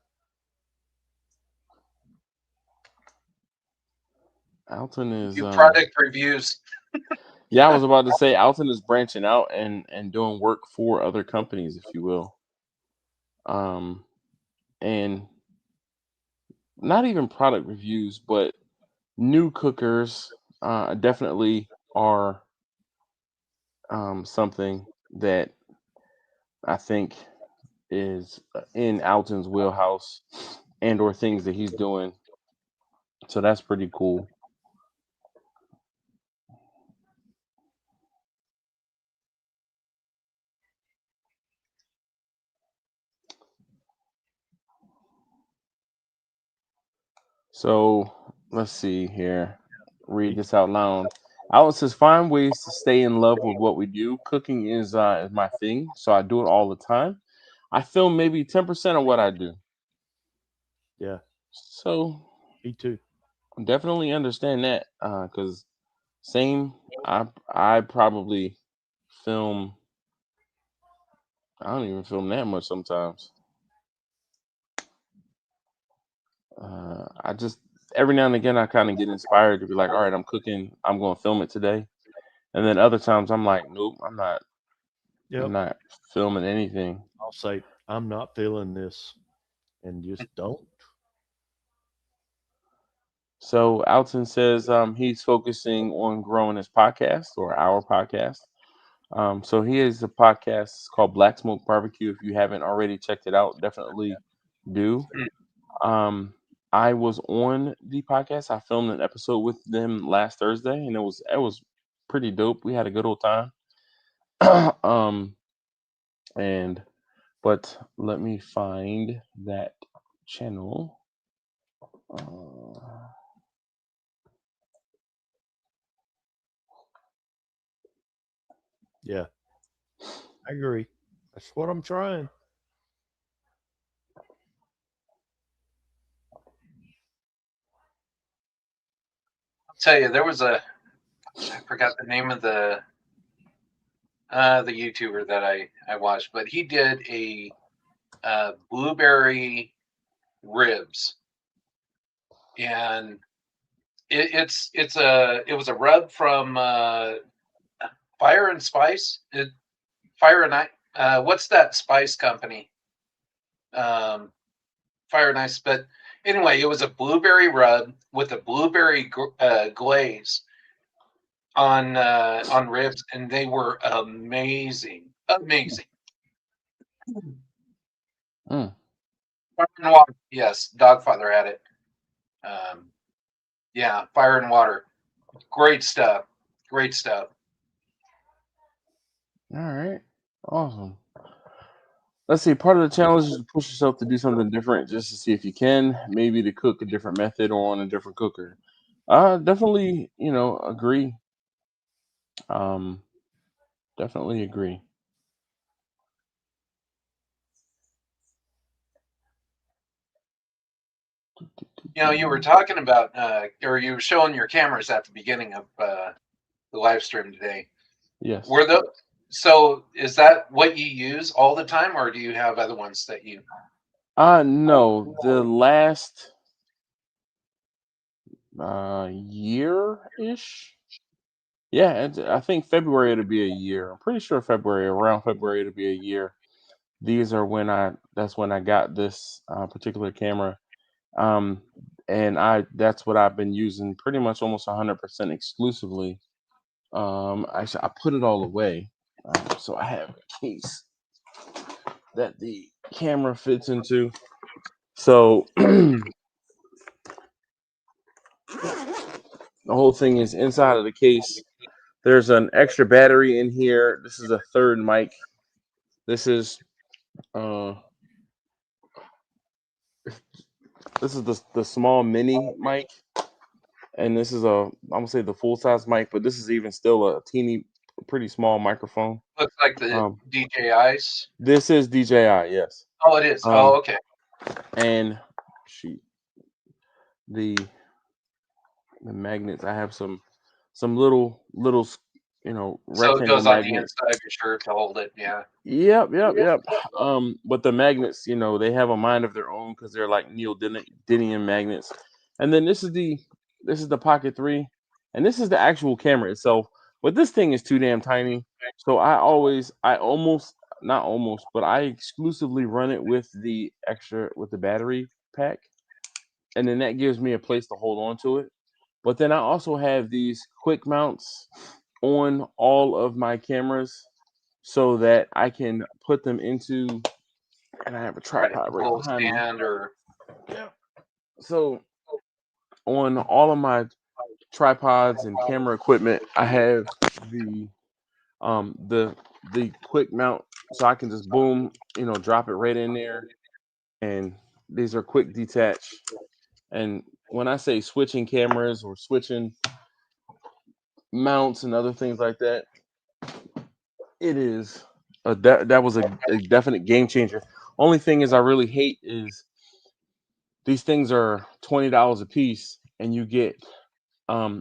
Alton is Do product reviews. yeah, I was about to say Alton is branching out and doing work for other companies, if you will. Um and not even product reviews, but new cookers definitely are something that I think is in Alton's wheelhouse and or things that he's doing. So that's pretty cool. So let's see here. Read this out loud. Alton says, "Find ways to stay in love with what we do. Cooking is my thing, so I do it all the time. I film maybe 10% of what I do. Yeah, So me too. definitely understand that because same. I probably film. I don't even film that much sometimes. I just every now and again I kind of get inspired to be like, all right, I'm cooking. I'm going to film it today. And then other times I'm like, nope, I'm not. I'm Yep. not filming anything. I'll say I'm not feeling this, and just don't. So Alton says he's focusing on growing his podcast or our podcast. So he has a podcast called Black Smoke Barbecue. If you haven't already checked it out, definitely do. Um, I was on the podcast. I filmed an episode with them last Thursday, and it was pretty dope. We had a good old time. um, and but let me find that channel. Uh, Yeah, I agree. That's what I'm trying. I'll tell you, there was I forgot the name of the YouTuber that I watched, but he did a blueberry ribs, and it was a rub from Fire and Spice. Fire and I. What's that spice company? Um, Fire and Ice. But anyway, it was a blueberry rub with a blueberry glaze on ribs, and they were amazing, amazing. mm, Fire and Water. Yes, Dogfather had it. Um, yeah, Fire and Water. Great stuff. Great stuff. all right, awesome. Let's see. Part of the challenge is to push yourself to do something different, just to see if you can. Maybe to cook a different method or on a different cooker. Definitely, agree. Um, Definitely agree. You were talking about, or you were showing your cameras at the beginning of the live stream today. Yes. So is that what you use all the time, or do you have other ones that you? No, the last year-ish. Yeah, I think February it'll be a year. I'm pretty sure around February it'll be a year. These are that's when I got this particular camera. Um, and that's what I've been using pretty much almost 100% exclusively. Actually, I put it all away. So I have a case that the camera fits into. So the whole thing is inside of the case. There's an extra battery in here. This is a third mic. This is uh this is the small mini mic, and this is I'm gonna say the full size mic, but this is even still a pretty small microphone. Looks like the Um, DJI's. this is DJI, yes. Oh, it is. Um, Oh, okay. and shoot, the magnets. I have some little So it rectangle goes on the magnets. inside of your shirt to hold it. Yeah. Yep. But the magnets, they have a mind of their own because they're like neodymium magnets. And then this is the Pocket 3, and this is the actual camera itself. But this thing is too damn tiny, so I almost not almost, but I exclusively run it with the battery pack, and then that gives me a place to hold on to it. But then I also have these quick mounts on all of my cameras so that I can put them into, and I have a Right. tripod right Little behind me. stand or. Yeah. So on all of my tripods and camera equipment, I have the um the the quick mount, so I can just boom, drop it right in there, and these are quick detach. And when I say switching cameras or switching mounts and other things like that, it is that was a definite game changer. Only thing is I really hate is these things are $20 a piece, and you get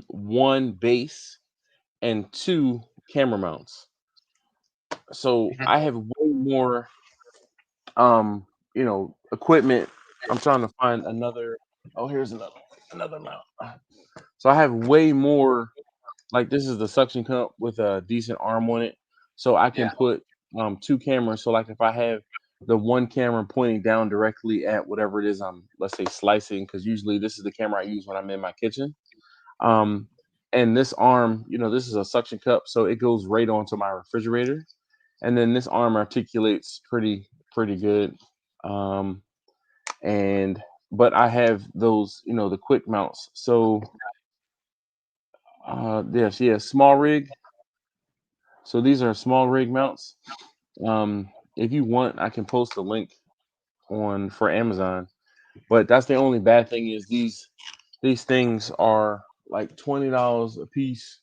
one base and two camera mounts. So I have way more equipment. I'm trying to find another. Oh, here's another mount. So I have way more. Like, this is the suction cup with a decent arm on it, so I can Yeah. put two cameras. So like if I have the one camera pointing down directly at whatever it is I'm, let's say, slicing, because usually this is the camera I use when I'm in my kitchen. Um, and this arm, this is a suction cup, so it goes right onto my refrigerator, and then this arm articulates pretty good. Um, and but I have those, the quick mounts. So yes, yeah, small rig. So these are small rig mounts. If you want, I can post a link on for Amazon. But that's the only bad thing is these things are like $20 a piece,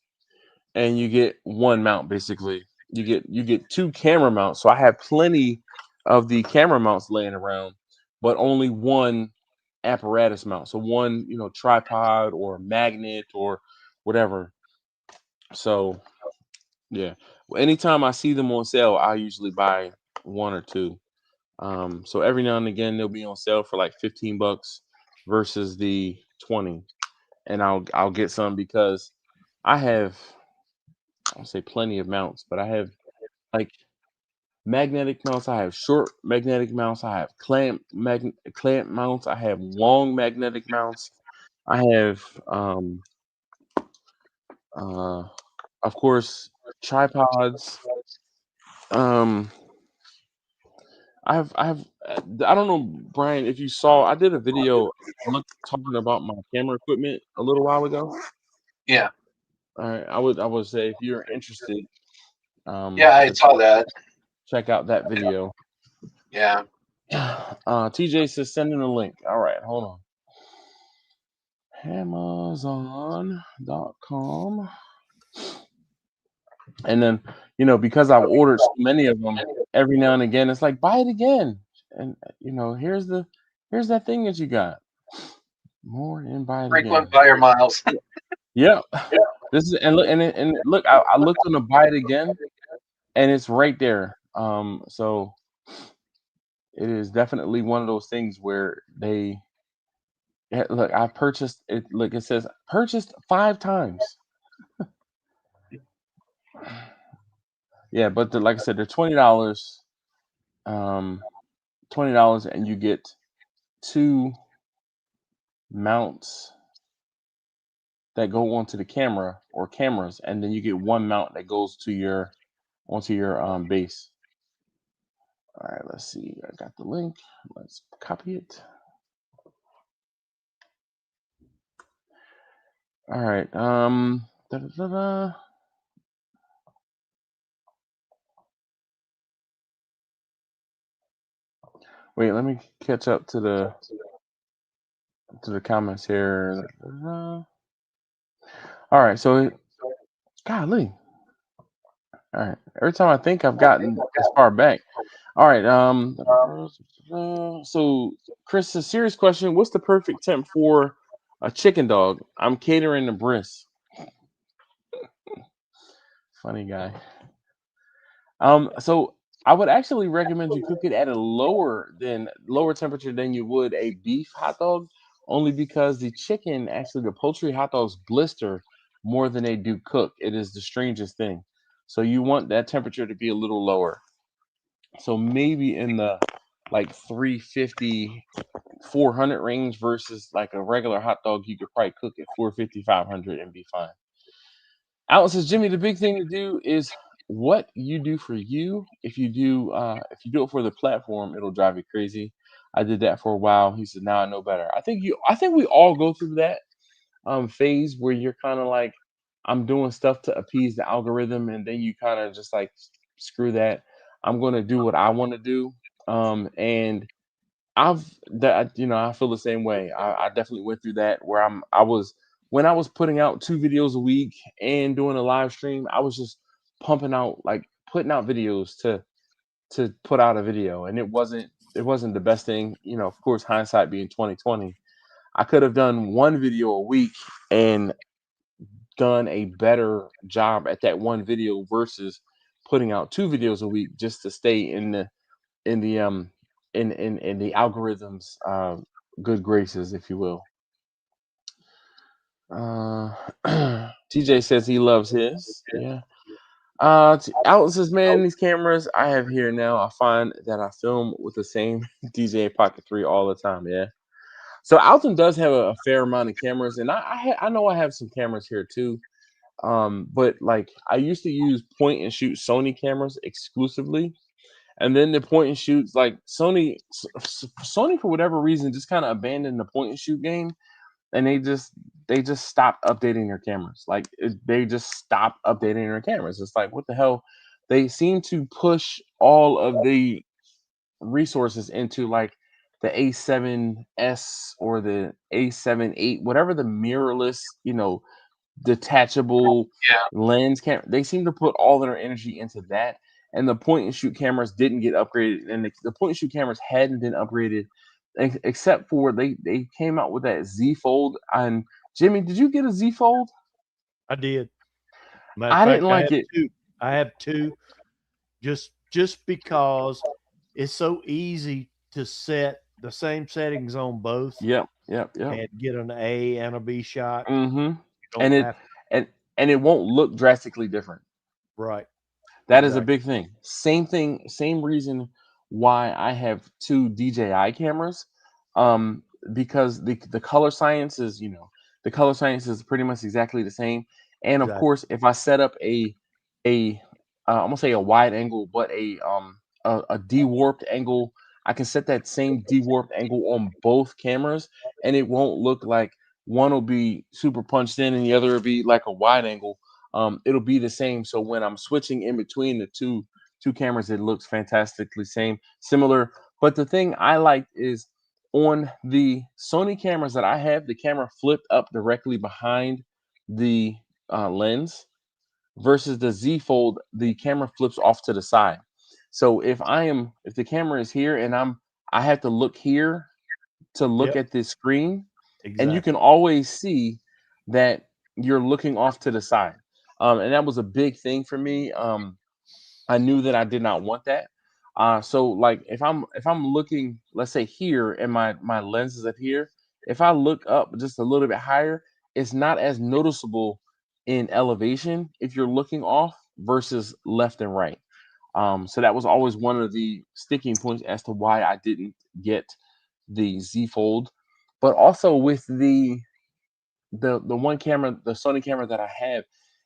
and you get one mount basically. You get two camera mounts. So I have plenty of the camera mounts laying around, but only one apparatus mount. So one, tripod or magnet or whatever. So yeah. Well, anytime I see them on sale, I usually buy one or two. So every now and again they'll be on sale for like $15 versus the 20. And I'll get some because I have, I'll say, plenty of mounts, but I have like magnetic mounts, I have short magnetic mounts, I have clamp mounts, I have long magnetic mounts, I have uh of course tripods. Um I don't know, Brian, if you saw, I did a video talking about my camera equipment a little while ago. Yeah. All right, I would say if you're interested, Yeah, I to saw that. check out that video. Yeah. TJ says send in a link. All right, hold on. Amazon.com. And then, because I've ordered so many of them, every now and again it's like buy it again, and here's that thing that you got more and buy it again. Frequent buyer miles. Yep. This is and look, I looked on the buy it again, and it's right there. So it is definitely one of those things where look, I purchased it. Look, it says purchased 5 times. Yeah, but like I said, they're $20. $20, and you get 2 mounts that go onto the camera or cameras, and then you get 1 mount that goes onto your base. All right, let's see. I got the link. Let's copy it. All right. Da-da-da-da. Wait, let me catch up to the comments here. Da-da-da. All right, so golly. All right. Every time I think I've gotten as far back. All right. So Chris, a serious question. What's the perfect temp for a chicken dog? I'm catering to Briss. Funny guy. So I would actually recommend you cook it at a lower temperature than you would a beef hot dog, only because the poultry hot dogs blister more than they do cook. It is the strangest thing. So you want that temperature to be a little lower. So maybe in the like 350, 400 range versus like a regular hot dog, you could probably cook at 450, 500 and be fine. Alan says, Jimmy, the big thing to do is what you do for you. If you do it for the platform, it'll drive you crazy. I did that for a while. He said, now I know better. I think we all go through that phase where you're kind of like, I'm doing stuff to appease the algorithm, and then you kind of just like, screw that. I'm gonna do what I want to do. And I feel the same way. I definitely went through that where when I was putting out 2 videos a week and doing a live stream, I was just putting out videos to put out a video, and it wasn't the best thing. Of course, hindsight being 2020, I could have done 1 video a week and done a better job at that 1 video versus putting out 2 videos a week just to stay in the in the in the algorithms good graces, if you will. TJ says he loves his. Yeah. Alex says, man, these cameras I have here now, I find that I film with the same DJI Pocket 3 all the time. Yeah. So Alton does have a fair amount of cameras, and I know I have some cameras here too. But like I used to use point and shoot Sony cameras exclusively. And then the point and shoots, like Sony for whatever reason just kind of abandoned the point and shoot game, and they just stopped updating their cameras. Like they just stopped updating their cameras. It's like, what the hell? They seem to push all of the resources into like the A7S or the A7 8, whatever the mirrorless, detachable lens camera. They seem to put all their energy into that, and the point and shoot cameras didn't get upgraded, and the point and shoot cameras hadn't been upgraded except for they came out with that Z Fold. And Jimmy, did you get a Z Fold? I did. I didn't like it. I have 2, just because it's so easy to set the same settings on both. Yep. And get an A and a B shot. Mm-hmm. And it won't look drastically different. Right. That is a big thing. Same thing. Same reason why I have 2 DJI cameras. Because the color science is, pretty much exactly the same. And of course, if I set up I'm gonna say a wide angle, but a de-warped angle, I can set that same de-warped angle on both cameras, and it won't look like one will be super punched in and the other will be like a wide angle. It'll be the same. So when I'm switching in between the two cameras, it looks fantastically similar. But the thing I like is on the Sony cameras that I have, the camera flipped up directly behind the lens. versus the Z Fold, the camera flips off to the side. So if the camera is here and I have to look here to look Yep. at this screen, and you can Exactly. always see that you're looking off to the side. And that was a big thing for me. I knew that I did not want that. So like if I'm looking, let's say here, and my lens is up here, if I look up just a little bit higher, it's not as noticeable in elevation if you're looking off versus left and right. So that was always one of the sticking points as to why I didn't get the Z Fold. But also with the one camera, the Sony camera that I have,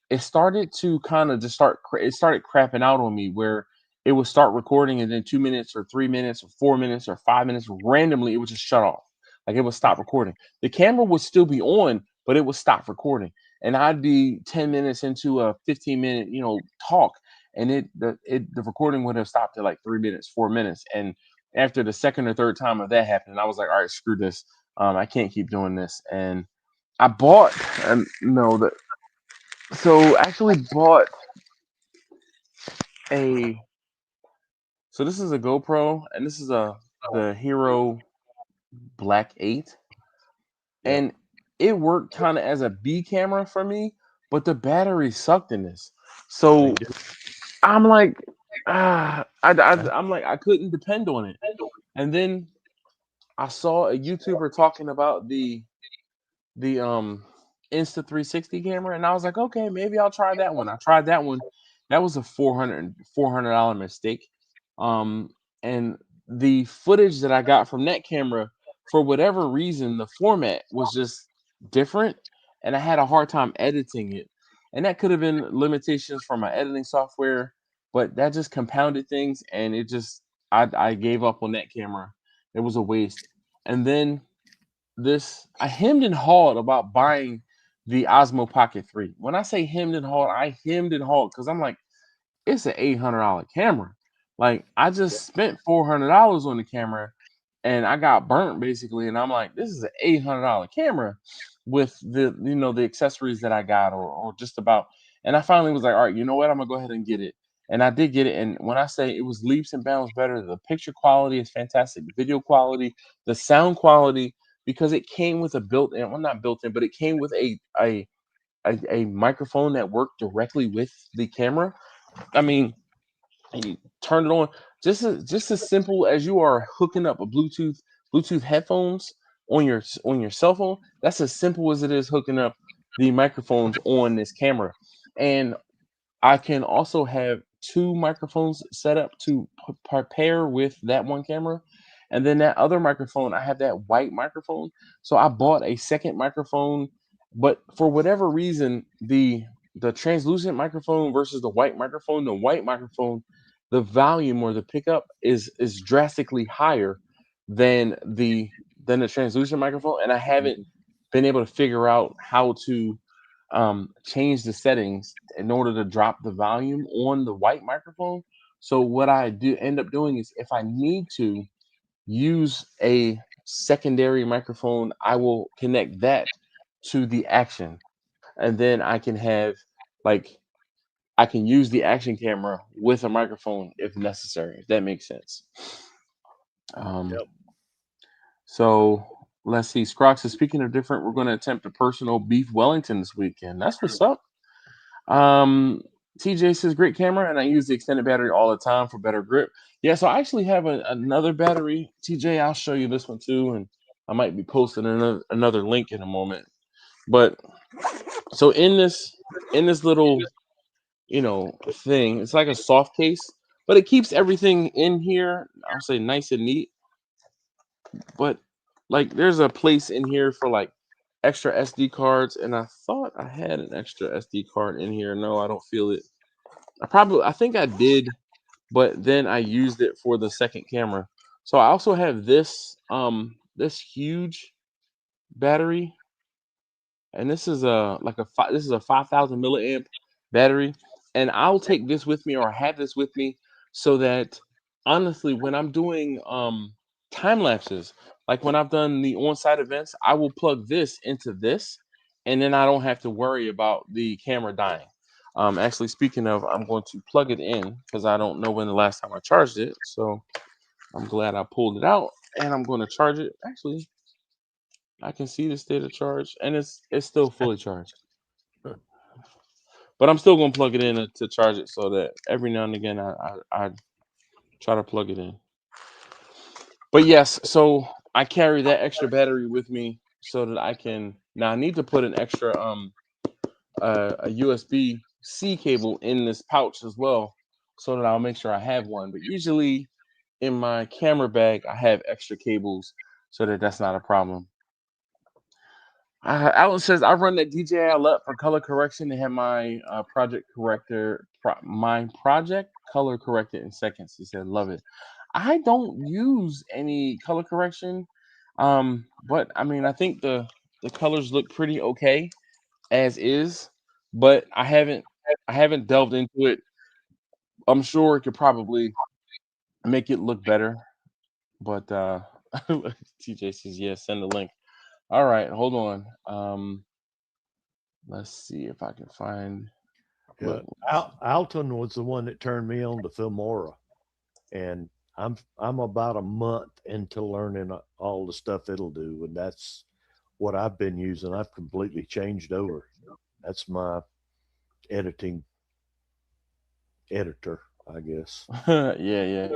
it started to kind of just it started crapping out on me where it would start recording and then 2 minutes or 3 minutes or 4 minutes or 5 minutes randomly it would just shut off. Like it would stop recording. The camera would still be on, but it would stop recording. And I'd be 10 minutes into a 15-minute, talk, and the recording would have stopped at like 3 minutes, 4 minutes. And after the second or third time of that happened, I was like, all right, screw this. I can't keep doing this. And I bought and no that so actually bought a so this is a GoPro and this is the Hero Black 8, Yep. and it worked kind of as a B camera for me, but the battery sucked in this. They So do. I'm like I, I'm like I couldn't depend on it. And then I saw a YouTuber talking about the Insta 360 camera, and I was like, okay, maybe I'll try that one. I tried that one. That was a $400 mistake. Um, and the footage that I got from that camera, for whatever reason, the format was just different, and I had a hard time editing it. And that could have been limitations from my editing software, but that just compounded things, and I gave up on that camera. It was a waste. And then I hemmed and hawed about buying the Osmo Pocket 3. When I say hemmed and hawed, I hemmed and hawed because I'm like, it's an $800 camera. Like I yep. just spent $400 on the camera, and I got burnt basically. And I'm like, this is an $800 camera with the accessories that I got, or just about. And I finally was like, all right, you know what? I'm gonna go ahead and get it. And I did get it. And when I say it was leaps and bounds better, the picture quality is fantastic, the video quality, the sound quality, because it came with a built-in, well, not built-in, but it came with a microphone that worked directly with the camera. I mean, you turn it on, just as simple as you are hooking up a Bluetooth headphones on your cell phone. That's as simple as it is hooking up the microphones on this camera. And I can also have two microphones set up to pair with that one camera. And then that other microphone, I have that white microphone. So I bought a second microphone, but for whatever reason, the translucent microphone versus the white microphone, the volume or the pickup is drastically higher than the translucent microphone. And I haven't Mhm. been able to figure out how to change the settings in order to drop the volume on the white microphone. So what I do end up doing is if I need to use a secondary microphone, I will connect that to the action. And then I can have like I can use the action camera with a microphone if necessary, if that makes sense. Um, Yep. so let's see. Scrox is speaking of different, we're going to attempt a personal beef Wellington this weekend. That's what's up. Um, TJ says great camera, and I use the extended battery all the time for better grip. Yeah, so I actually have another battery. TJ, I'll show you this one too, and I might be posting another link in a moment. But so in this little thing, it's like a soft case, but it keeps everything in here. I'll say nice and neat. But like, there's a place in here for like extra SD cards, and I thought I had an extra SD card in here. No, I don't feel it. I think I did, but then I used it for the second camera. So I also have this huge battery, and this is a 5,000 milliamp battery, and I'll take this with me or have this with me so that honestly, when I'm doing time lapses, like when I've done the on-site events, I will plug this into this, and then I don't have to worry about the camera dying. Actually, speaking of, I'm going to plug it in because I don't know when the last time I charged it. So I'm glad I pulled it out, and I'm going to charge it. Actually, I can see the state of charge, and it's still fully charged. But I'm still going to plug it in to charge it so that every now and again I try to plug it in. But yes, so I carry that extra battery with me so that I can. Now I need to put an extra a USB C cable in this pouch as well, so that I'll make sure I have one. But usually in my camera bag, I have extra cables so that that's not a problem. Alan says I run that DJI LUT for color correction and have my my project color corrected in seconds. He said, love it. I don't use any color correction, but I mean, I think the colors look pretty okay as is, but I haven't delved into it. I'm sure it could probably make it look better, but TJ says, yeah, send the link. All right, hold on. Let's see if I can find. Yeah, Look, Alton was the one that turned me on to Filmora, and I'm about a month into learning all the stuff it'll do, and that's what I've been using. I've completely changed over. That's my editing editor, I guess. yeah.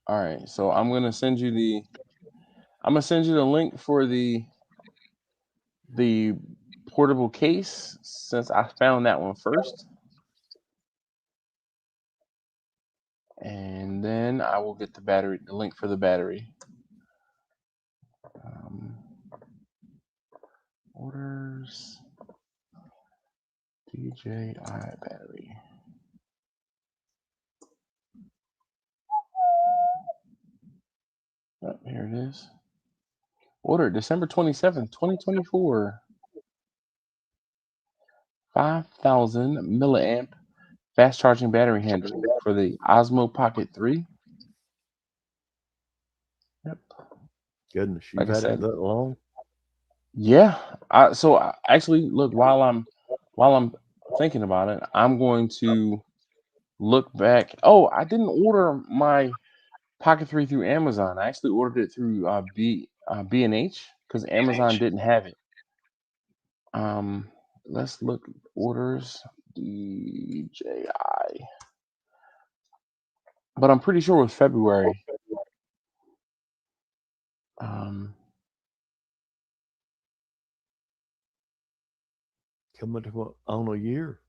All right, so I'm gonna send you the link for the portable case since I found that one first, and then I will get the link for the battery. Orders DJI battery. Oh, here it is. Order December 27th, 2024. 5,000 milliamp fast charging battery handle for the Osmo Pocket 3. Yep. Goodness, you've Like I had it said, that long? yeah. Actually, look, while I'm thinking about it, I'm going to look back. Oh, I didn't order my Pocket 3 through Amazon. I actually ordered it through B&H because Amazon didn't have it. Let's look orders DJI. But I'm pretty sure it was February. Coming to on a year.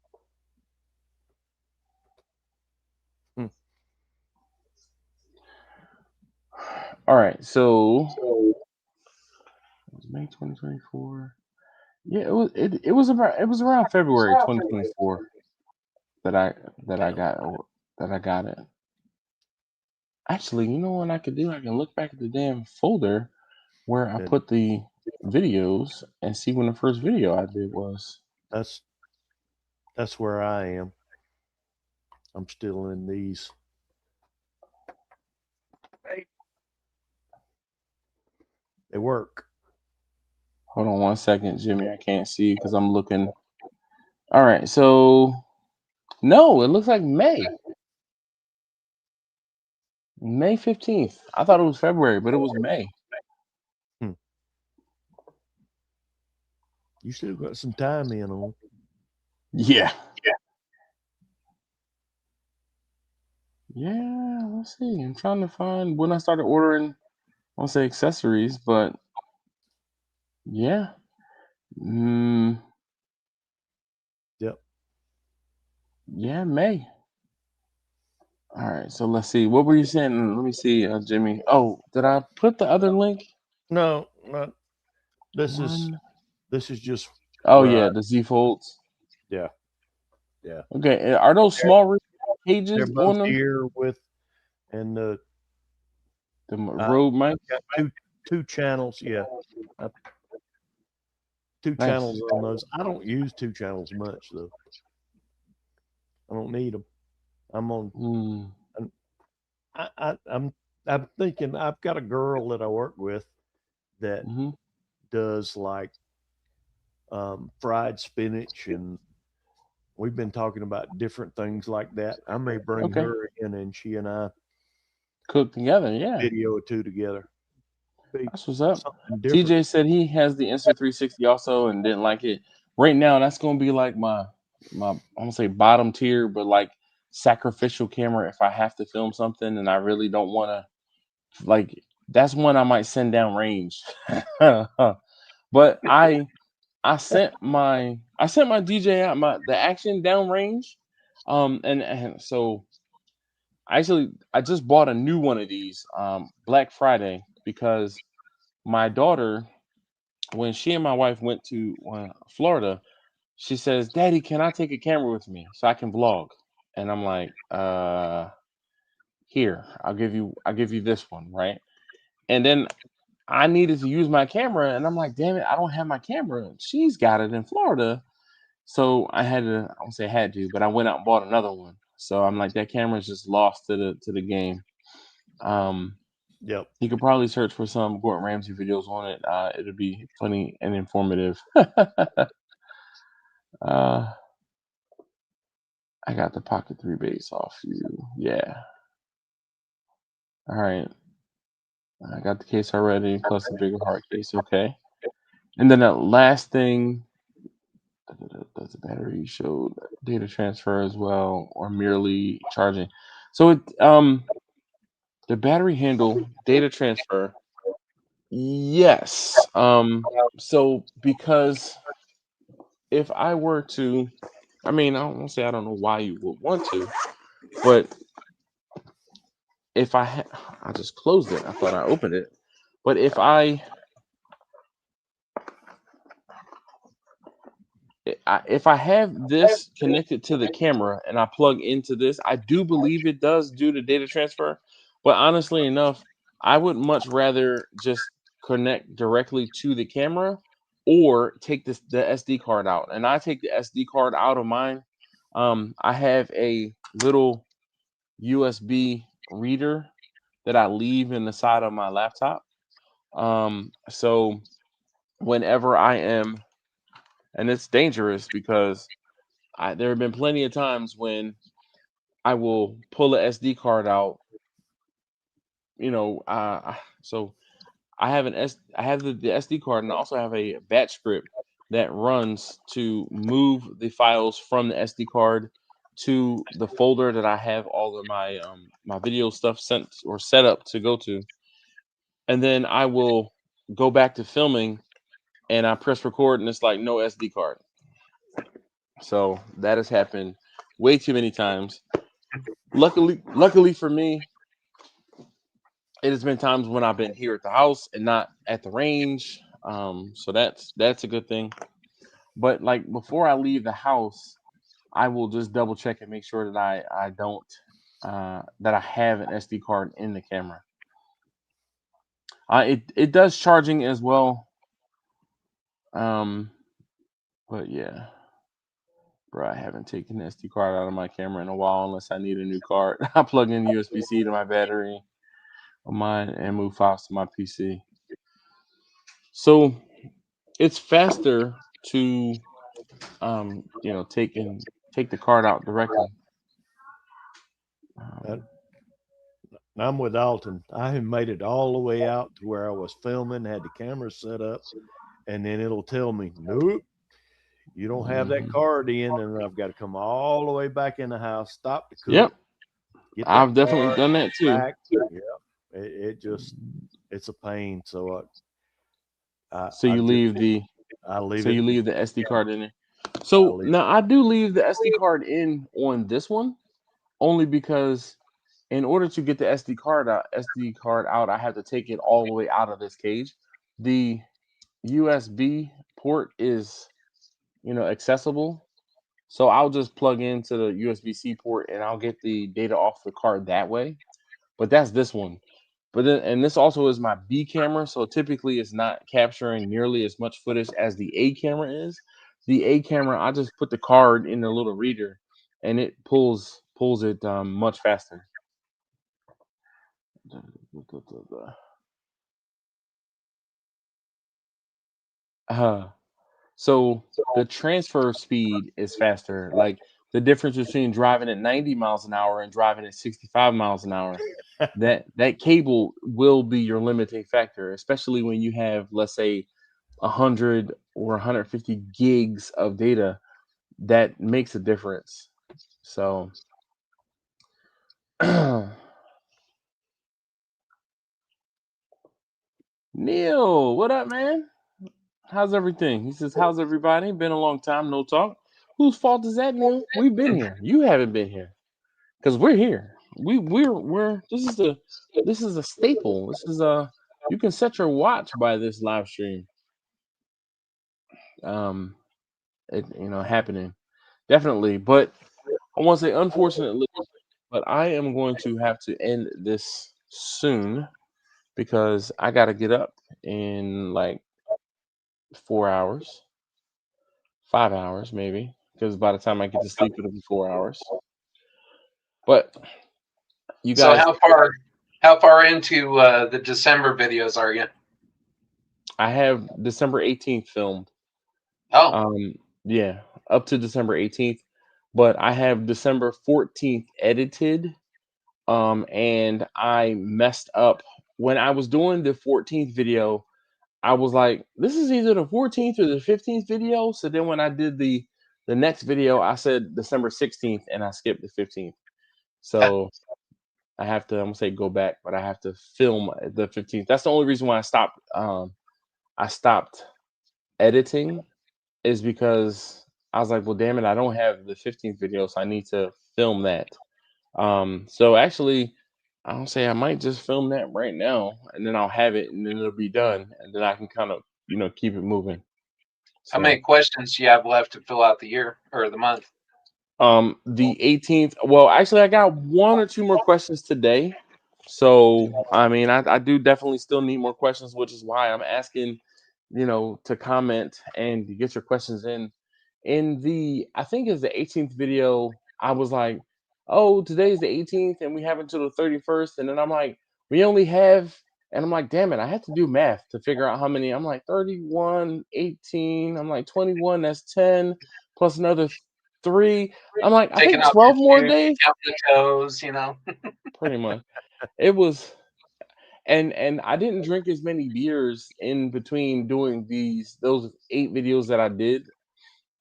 All right, so it was May 2024. Yeah, it was around February 2024 that I that I got that I got it. Actually, you know what I could do? I can look back at the damn folder where I And put the videos and see when the first video I did was. that's where I am. I'm still in these. They work. Hold on 1 second, Jimmy. I can't see because I'm looking. All right, so no, it looks like May 15th. I thought it was February, but it was May. You still got some time in on. Yeah. Yeah, let's see. I'm trying to find when I started ordering, I won't say accessories, but yeah. Yep. Yeah, May. All right, so let's see. What were you saying? Let me see, Jimmy. Oh, did I put the other link? No, not this One. is just Oh where yeah, the Z Folds. yeah. Okay, are those small They're cages both on them? here with and The Rode mic. got two channels. Yeah, two Nice. channels on those. I don't use two channels much though. I don't need them. I'm on. I'm thinking I've got a girl that I work with that Mm-hmm. does like fried spinach, and we've been talking about different things like that. I may bring Okay. her in, and she and I Cook together. Yeah. video or two together. Be That's what's up. something different. TJ said he has the Insta 360 also and didn't like it. Right now, that's gonna be like my I'm gonna say bottom tier, but like sacrificial camera if I have to film something and I really don't wanna like that's one I might send down range. But I sent my DJ out my the action down range. And so I just bought a new one of these Black Friday because my daughter, when she and my wife went to Florida, she says, "Daddy, can I take a camera with me so I can vlog?" And I'm like, here, I'll give you this one, right?" And then I needed to use my camera, and I'm like, "Damn it, I don't have my camera. She's got it in Florida." So I had to, I won't say had to, but I went out and bought another one. So I'm like, that camera's just lost to the game. Um, Yep. you could probably search for some Gordon Ramsay videos on it. It'll be funny and informative. uh, I got the Pocket 3 base off you. Yeah. All right. I got the case already, plus the bigger hard case. Okay. And then the last thing, does the battery show data transfer as well, or merely charging? So the battery handle data transfer. Yes. So because if I were to, I mean, I don't want to say I don't know why you would want to, but if I just closed it. I thought I opened it, but if I have this connected to the camera and I plug into this, I do believe it does do the data transfer. But honestly enough, I would much rather just connect directly to the camera or take the SD card out. And I take the SD card out of mine. I have a little USB reader that I leave in the side of my laptop. So whenever I am, and it's dangerous because there have been plenty of times when I will pull a SD card out. So I have the SD card, and I also have a batch script that runs to move the files from the SD card to the folder that I have all of my video stuff sent or set up to go to, and then I will go back to filming, and I press record, and it's like no SD card. So that has happened way too many times. Luckily for me, it has been times when I've been here at the house and not at the range. So that's a good thing. But like before I leave the house, I will just double check and make sure that I don't that I have an SD card in the camera. It does charging as well. Um, but yeah, bro, I haven't taken the SD card out of my camera in a while unless I need a new card. I plug in USB C to my battery of mine and move files to my PC. So it's faster to take the card out directly. Uh, Um, I'm with Alton. I have made it all the way out to where I was filming, had the camera set up, and then it'll tell me, nope, you don't have that mhm. card in, and I've got to come all the way back in the house, stop the cook, Yep, get that I've definitely card done that too. back. Yeah, it just it's a pain. So So I you just leave the I leave so it. you leave the SD card in there. I So leave. now I do leave the SD card in on this one only because in order to get the SD card out, I have to take it all the way out of this cage. The USB port is accessible. So I'll just plug into the USB-C port and I'll get the data off the card that way. But that's this one. But then, and this also is my B camera, so typically it's not capturing nearly as much footage as the A camera is. The A camera, I just put the card in the little reader, and it pulls it much faster. Uh, So the transfer speed is faster. Like the difference between driving at 90 miles an hour and driving at 65 miles an hour, that cable will be your limiting factor, especially when you have, let's say, 100 or 150 gigs of data. That makes a difference. So Neil, what up, man? How's everything? He says, "How's everybody? Been a long time, no talk." Whose fault is that, Neil? We've been here. You haven't been here because we're here. We're this is a staple. This is a You can set your watch by this live stream. Um, happening definitely, but I want to say unfortunately, but I am going to have to end this soon because I got to get up in like 4 hours. 5 hours maybe, because by the time I get to sleep, it'll be 4 hours. But you So guys, how far into the December videos are you? I have December 18th filmed. Oh, Yeah, up to December 18th, but I have December 14th edited. And I messed up when I was doing the 14th video. I was like, this is either the 14th or the 15th video. So then when I did the next video, I said December 16th and I skipped the 15th. So I have to, I'm gonna say go back, but I have to film the 15th. That's the only reason why I stopped editing, is because I was like, well, damn it, I don't have the 15th video, so I need to film that. So actually, I'll say I might just film that right now, and then I'll have it, and then it'll be done, and then I can kind of, keep it moving. how So many questions do you have left to fill out the year or the month? The 18th. Well, actually, I got one or two more questions today. So, I mean, I do definitely still need more questions, which is why I'm asking, to comment and to get your questions in. I think it's the 18th video, I was like, oh, today's the 18th and we have until the 31st. And then I'm like, we only have, and I'm like, damn it, I have to do math to figure out how many. I'm like, 31, 18. I'm like, 21, that's 10 plus another three. I'm like, I Taking think out your 12 more shoes, days. counting the toes, Pretty much. It was, and I didn't drink as many beers in between doing those 8 videos that I did.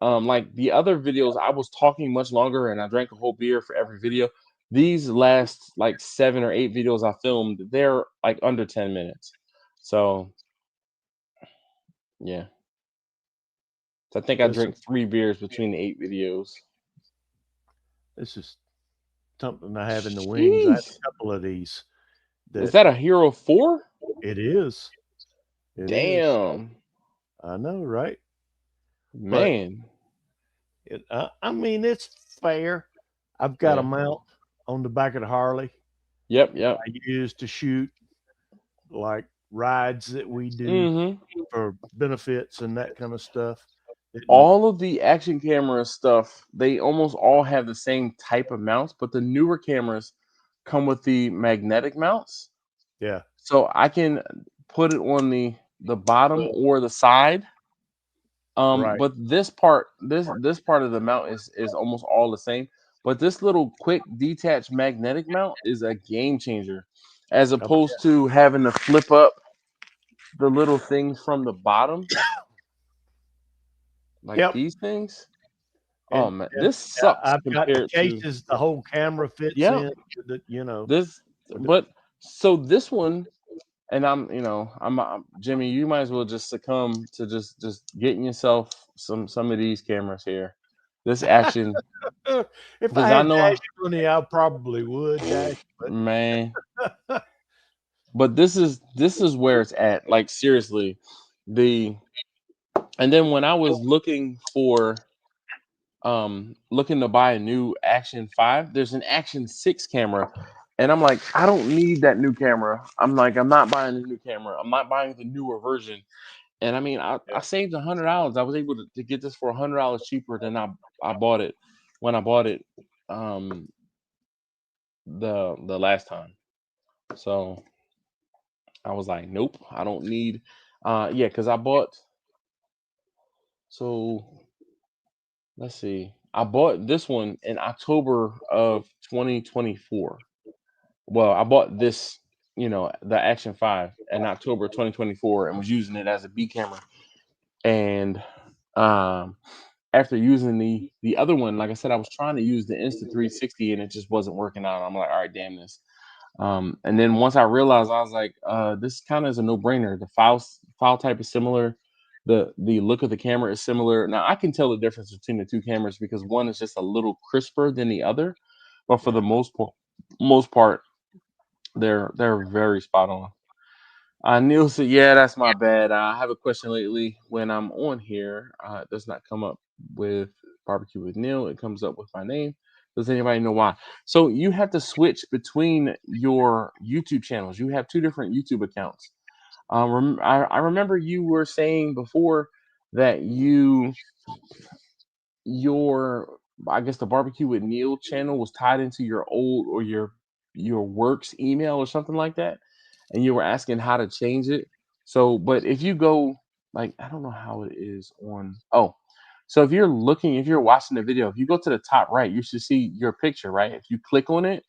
Like the other videos, I was talking much longer and I drank a whole beer for every video. These last like 7 or 8 videos I filmed, they're like under 10 minutes. So yeah. So I think I This drank 3 beers between the 8 videos. this is something I have in the wings. I have Jeez. a couple of these Is that that a Hero 4? it is. It is. Damn. I know, right? But Man. I mean, it's fair. I've got a Yeah. mount on the back of the Harley Yep, that yep. I use to shoot like rides that we do Mm-hmm. for benefits and that kind of stuff. And All of the action camera stuff, they almost all have the same type of mounts, but the newer cameras come with the magnetic mounts. yeah, So I can put it on the bottom or the side. right. But this part of the mount is almost all the same. But this little quick detached magnetic mount is a game changer, as I opposed to having to flip up the little things from the bottom, like Yep. these things. Oh And man, and this sucks I've got the compared to, cases the whole camera fits yeah, in that, this. with it. But so this one, and I'm Jimmy. You might as well just succumb to just getting yourself some of these cameras here. This action, If I because I had know, dash money, I probably would dash, man. but But this is where it's at. Like seriously, the and then when I was looking to buy a new Action 5, there's an Action 6 camera. And I'm like, I don't need that new camera. I'm like, I'm not buying a new camera. I'm not buying the newer version. And I mean, I yeah. saved $100. I was able to get this for $100 cheaper than I bought it when I bought it um the last time. So I was like, nope, I don't need yeah, because I bought So let's see. I bought this one in October of 2024. Well, I bought this, the Action 5 in October 2024 and was using it as a B camera. And um after using the other one, like I said, I was trying to use the Insta 360 and it just wasn't working out. I'm like, all right, damn this. And then once I realized, I was like, this kind of is a no-brainer. The file type is similar. The look of the camera is similar. Now I can tell the difference between the two cameras because one is just a little crisper than the other, but for the Right. most part, they're very spot on. Neil said, "Yeah, that's my bad. I have a question lately. When I'm on here, it does not come up with barbecue with Neil. It comes up with my name. Does anybody know why?" So you have to switch between your YouTube channels. You have two different YouTube accounts. I remember you were saying before that your I guess the barbecue with Neil channel was tied into your old or your works email or something like that, and you were asking how to change it. So, but if you go like I don't know how it is on. Oh, so if you're watching the video, if you go to the top right, you should see your picture, right? If you click on it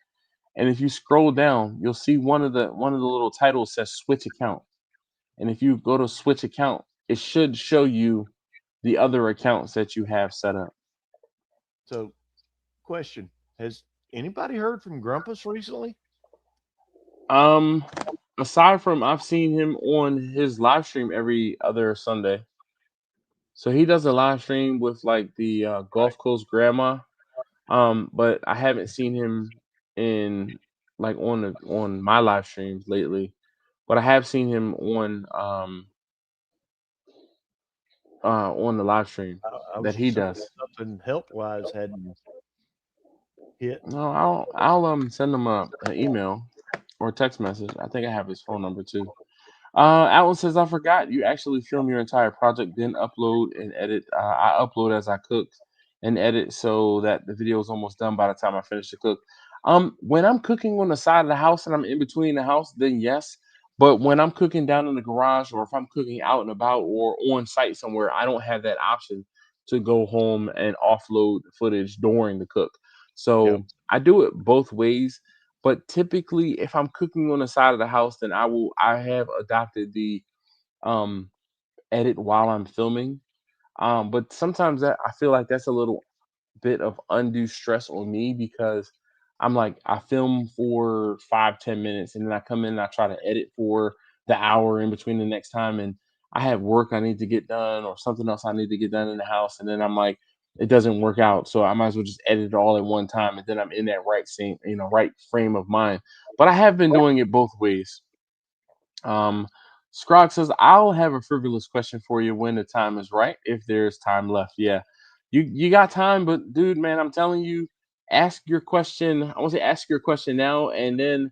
and if you scroll down, you'll see one of the little titles says switch account. And if you go to switch account, it should show you the other accounts that you have set up. So, question: has anybody heard from Grumpus recently? Um, aside from I've seen him on his live stream every other Sunday. So he does a live stream with like the Right. Gulf Coast grandma. But I haven't seen him in like on my live streams lately. But I have seen him on the live stream I was that he just does. hoping something health wise hadn't hit. No, I'll send him an email or a text message. I think I have his phone number too. Alan says, I forgot you actually film your entire project, then upload and edit. I upload as I cook and edit so that the video is almost done by the time I finish the cook. When I'm cooking on the side of the house and I'm in between the house, then yes. But when I'm cooking down in the garage or if I'm cooking out and about or on site somewhere, I don't have that option to go home and offload footage during the cook. Yep. So I do it both ways, but typically, if I'm cooking on the side of the house, then I have adopted the um edit while I'm filming. But sometimes that I feel like that's a little bit of undue stress on me because I'm like I film for 5-10 minutes and then I come in and I try to edit for the hour in between the next time and I have work I need to get done or something else I need to get done in the house and then I'm like it doesn't work out so I might as well just edit it all at one time and then I'm in that right frame of mind. But I have been doing it both ways. um, Scrog says, "I'll have a frivolous question for you when the time is right, if there's time left." Yeah, you got time, but dude, man, I'm telling you, ask your question. I want to say ask your question now, and then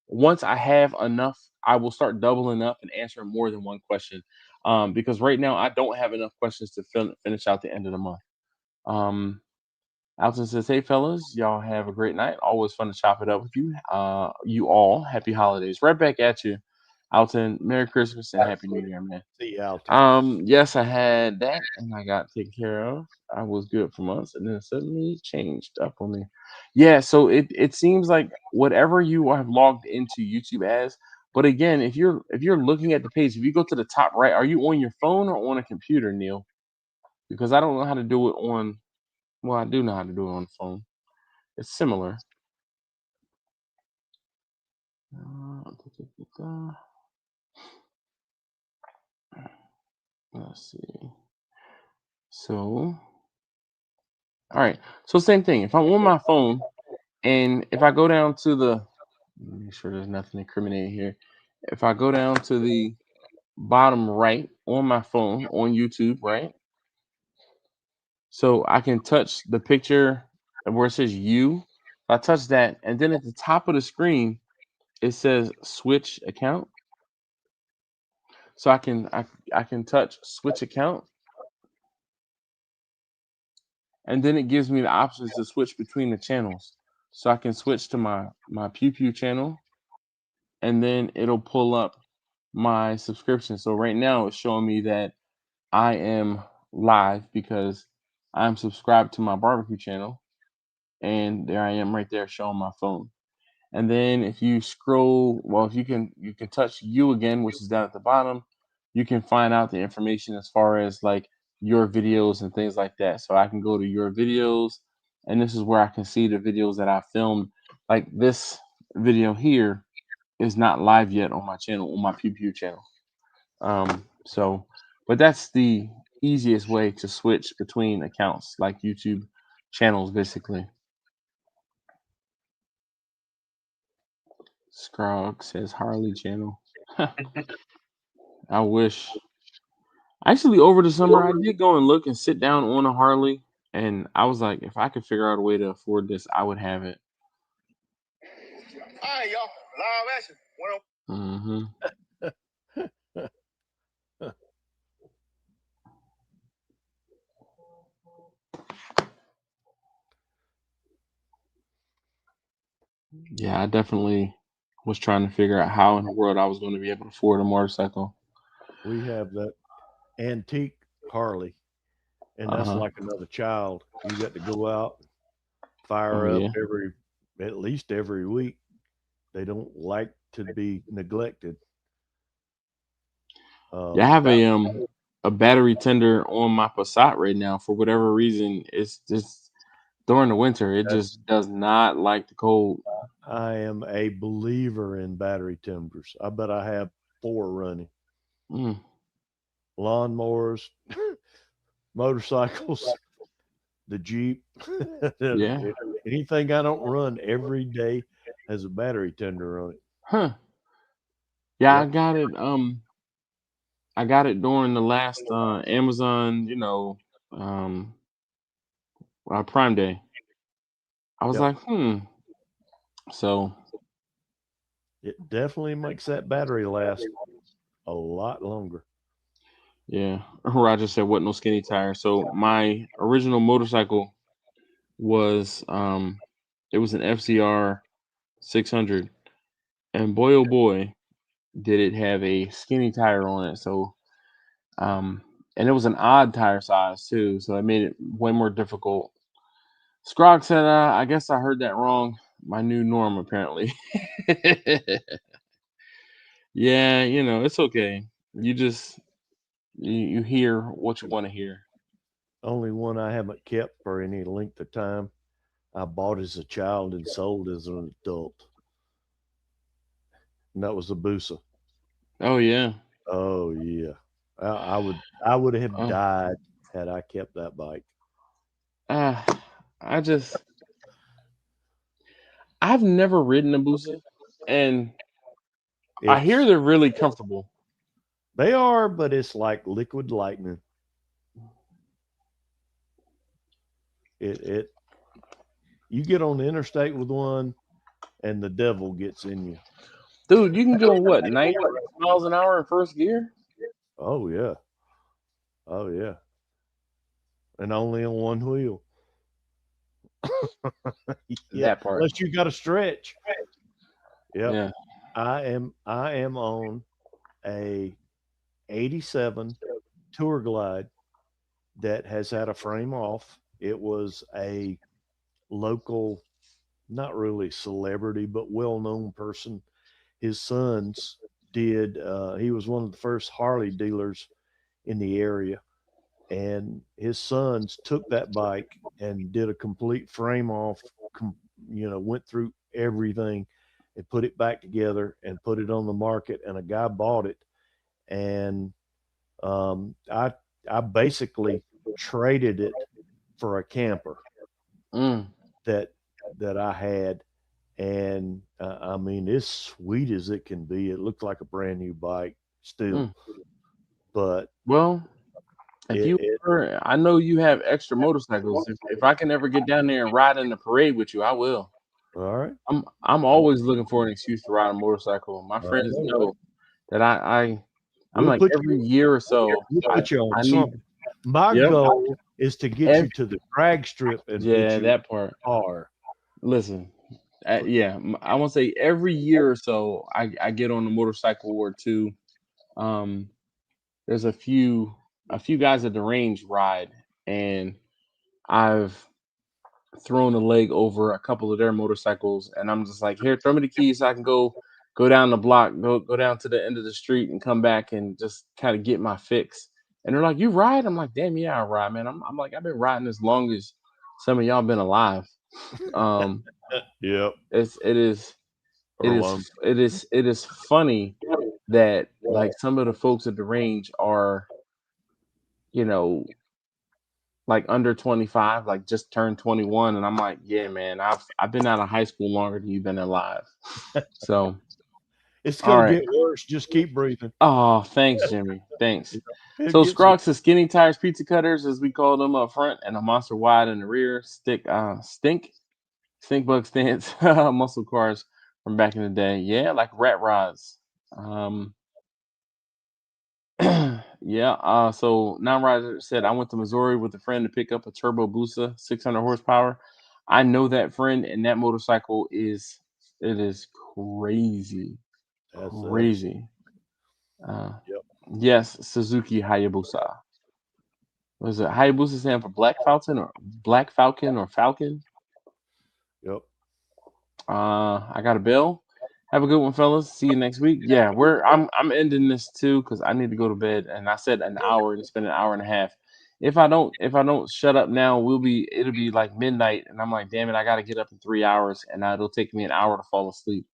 once I have enough, I will start doubling up and answering more than one question. Because right now I don't have enough questions to finish out the end of the month. Um, Alton says, "Hey fellas, y'all have a great night. Always fun to chop it up with you. You all happy holidays. Right back at you, Alton. Merry Christmas and Happy New Absolutely. Year, man." See you, Alton. Yes, I had that and I got taken care of. I was good for months and then it suddenly changed up on me. Yeah, so it seems like whatever you have logged into YouTube as, but again, if you're looking at the page, if you go to the top right, are you on your phone or on a computer, Neil? Because I don't know how to do it on well, I do know how to do it on the phone. It's similar. Da, da, da. Let's see. So, all right. So same thing. If I'm on my phone and if I go down to the make sure there's nothing incriminating here. If I go down to the bottom right on my phone on YouTube, right? So I can touch the picture where it says you. I touch that, and then at the top of the screen it says switch account. So I can touch switch account, and then it gives me the options to switch between the channels. So I can switch to my Pew Pew channel, and then it'll pull up my subscription. So right now it's showing me that I am live because I'm subscribed to my barbecue channel, and there I am right there showing my phone. And then if you scroll, well, if you can touch you again, which is down at the bottom, you can find out the information as far as like your videos and things like that. So I can go to your videos, and this is where I can see the videos that I filmed. Like this video here is not live yet on my channel, on my PPU channel. So, but that's the easiest way to switch between accounts, like YouTube channels, basically. Scrog says Harley channel. I wish. Actually, over the summer, I did go and look and sit down on a Harley, and I was like, if I could figure out a way to afford this, I would have it. All right, y'all. Live action. Hmm. Yeah, I definitely was trying to figure out how in the world I was going to be able to afford a motorcycle. We have that antique Harley, and that's Uh-huh. like another child. You got to go out, fire Oh up yeah. at least every week. They don't like to be neglected. Yeah, I Um, have a battery tender on my Passat right now. For whatever reason, it's just during the winter, it just that's does not like the cold. I am a believer in battery tenders. I bet I have 4 running. Mm, Lawnmowers, motorcycles, the Jeep. yeah. Anything I don't run every day has a battery tender on it. Huh. Yeah, Yep. I got it during the last Amazon, um Prime Day. I was Yep. like, So It definitely makes that battery last a lot longer. yeah. Roger said what, no skinny tire. So my original motorcycle was it was an FCR 600, and boy oh boy did it have a skinny tire on it. So and it was an odd tire size too, so it made it way more difficult. Scrog said, I guess I heard that wrong. My new norm, apparently. Yeah, it's okay. You just you hear what you want to hear. Only one I haven't kept for any length of time. I bought as a child and sold as an adult, and that was a Busa. Oh yeah. Oh yeah, I would have Uh, died had I kept that bike. uh, I just I've never ridden a Busa, and I hear It's they're really comfortable. They are, but it's like liquid lightning. It You get on the interstate with one, and the devil gets in you. Dude, you can go what, 90 miles an hour in first gear? Oh yeah, oh yeah, and only on one wheel. Yeah, That part. unless you got to stretch. Yep, Yeah. I am on a '87 Tour Glide that has had a frame off. It was a local, not really celebrity, but well known person. His sons did, he was one of the first Harley dealers in the area. And his sons took that bike and did a complete frame off, went through everything and put it back together and put it on the market. And a guy bought it. And I basically traded it for a camper Mm, that I had, and I mean, it's sweet as it can be. It looked like a brand new bike still, mm. but Well, if it, you it ever, I know you have extra motorcycles. If I can ever get down there and ride in the parade with you, I will. all right. I'm I, always looking for an excuse to ride a motorcycle. My I friends know. know that I'm We'll like put every year or so we'll I put you on I need. something. My Yep. goal is to get Every, you to the drag strip and put yeah, you in that part. a car. Listen, yeah, I want to say every year or so I get on a motorcycle or two. Um, there's a few a few guys at the range ride, and I've thrown a leg over a couple of their motorcycles, and I'm just like, here, throw me the keys so I can go down the block, go down to the end of the street, and come back and just kind of get my fix. And they're like, you ride? I'm like, damn, yeah, I ride, man. I'm like, I've been riding as long as some of y'all been alive. Um, Yep. it is Or long. it is funny that like some of the folks at the range are, you know, like under 25, like just turned 21, and I'm like, yeah, man, I've been out of high school longer than you've been alive. So, It's all gonna right. get worse. Just keep breathing. Oh, thanks, Jimmy. Thanks. It So gets worse. Scrox is skinny tires, pizza cutters, as we call them up front, and a monster wide in the rear. Stink bug stance, muscle cars from back in the day. Yeah, like rat rods. Um, yeah. So non-rider said I went to Missouri with a friend to pick up a Turbo Busa, 600 horsepower. I know that friend, and that motorcycle is crazy, That's crazy. Yep. Yes, Suzuki Hayabusa. Was it Hayabusa stand for Black Falcon or Falcon? Yep. I got a bill. Have a good one, fellas. See you next week. Yeah, I'm ending this too because I need to go to bed. And I said an hour, and it's been an hour and a half. If I don't shut up now, it'll be like midnight, and I'm like, damn it, I got to get up in 3 hours, and it'll take me an hour to fall asleep.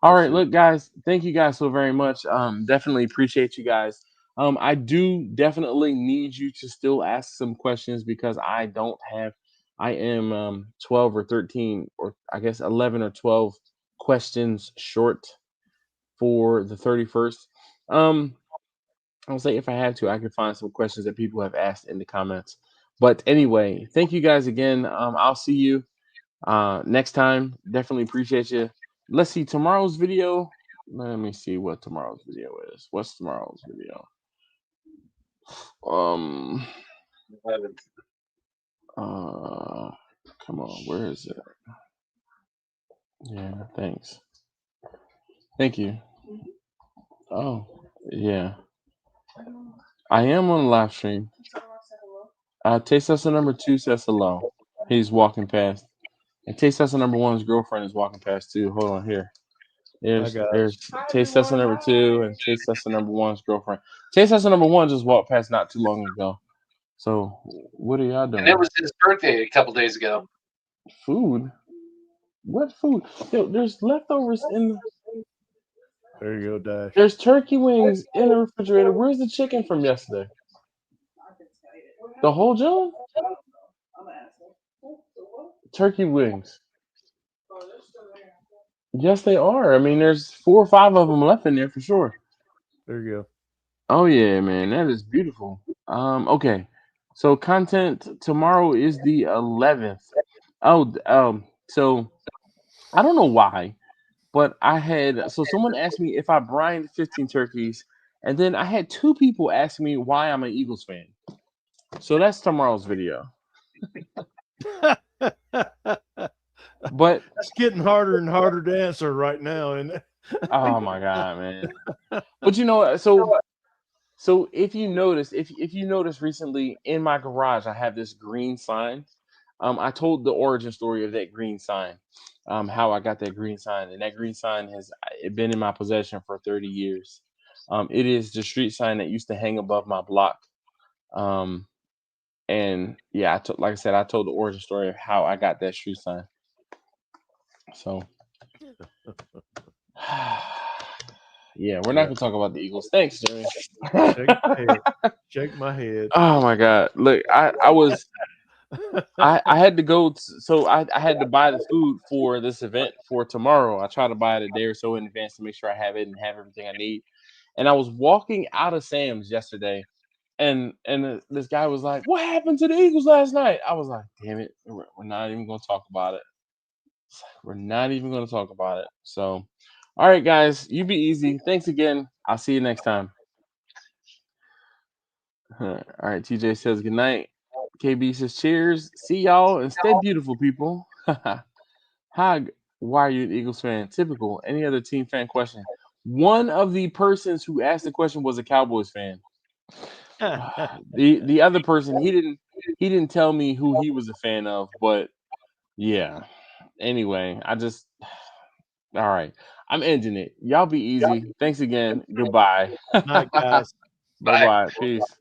All That's right, it. look, guys, thank you guys so very much. Definitely appreciate you guys. I do definitely need you to still ask some questions because I am 12 or 13, or I guess 11 or 12 questions short for the 31st. I'll say if I have to, I can find some questions that people have asked in the comments. But anyway, thank you guys again. I'll see you next time. Definitely appreciate you. Let's see tomorrow's video. Let me see what tomorrow's video is. What's tomorrow's video? Um come on, where is it? Yeah, thanks. Thank you. Oh, yeah. I am on a live stream. Taste tester number 2 says hello. He's walking past. And taste tester number 1's girlfriend is walking past too. Hold on here. I got There's taste tester number 2 and taste tester number 1's girlfriend. Taste tester number 1 just walked past not too long ago. So what are y'all doing? And it was his birthday a couple days ago. Food? What food? Yo, there's leftovers in. There you go, Dash. There's turkey wings in the refrigerator. Where's the chicken from yesterday? The whole jar? Turkey wings. Yes, they are. I mean, there's 4 or 5 of them left in there for sure. There you go. Oh yeah, man, that is beautiful. Okay. So content tomorrow is the 11th. So I don't know why, but someone asked me if I brined 15 turkeys, and then I had 2 people ask me why I'm an Eagles fan. So that's tomorrow's video. But It's getting harder and harder to answer right now, and oh my god, man. But you know what? So if you notice recently in my garage, I have this green sign. I told the origin story of that green sign, how I got that green sign, and that green sign has been in my possession for 30 years. It is the street sign that used to hang above my block. And yeah, like I said, I told the origin story of how I got that street sign. So yeah, we're not Yeah. gonna talk about the Eagles. Thanks, Jimmy. Shake my head. Oh my god! Look, I had to go. So I had to buy the food for this event for tomorrow. I try to buy it a day or so in advance to make sure I have it and have everything I need. And I was walking out of Sam's yesterday, and this guy was like, "What happened to the Eagles last night?" I was like, "Damn it, we're not even gonna talk about it. We're not even gonna talk about it." So, all right, guys, you be easy. Thanks again. I'll see you next time. All right, TJ says good night. KB says cheers. See y'all and stay beautiful, people. Hi, why are you an Eagles fan? Typical. Any other team fan question? One of the persons who asked the question was a Cowboys fan. The other person, he didn't tell me who he was a fan of, but yeah. Anyway, all right. I'm ending it. Y'all be easy. Thanks again. Goodbye. Night, guys. Bye bye. Peace.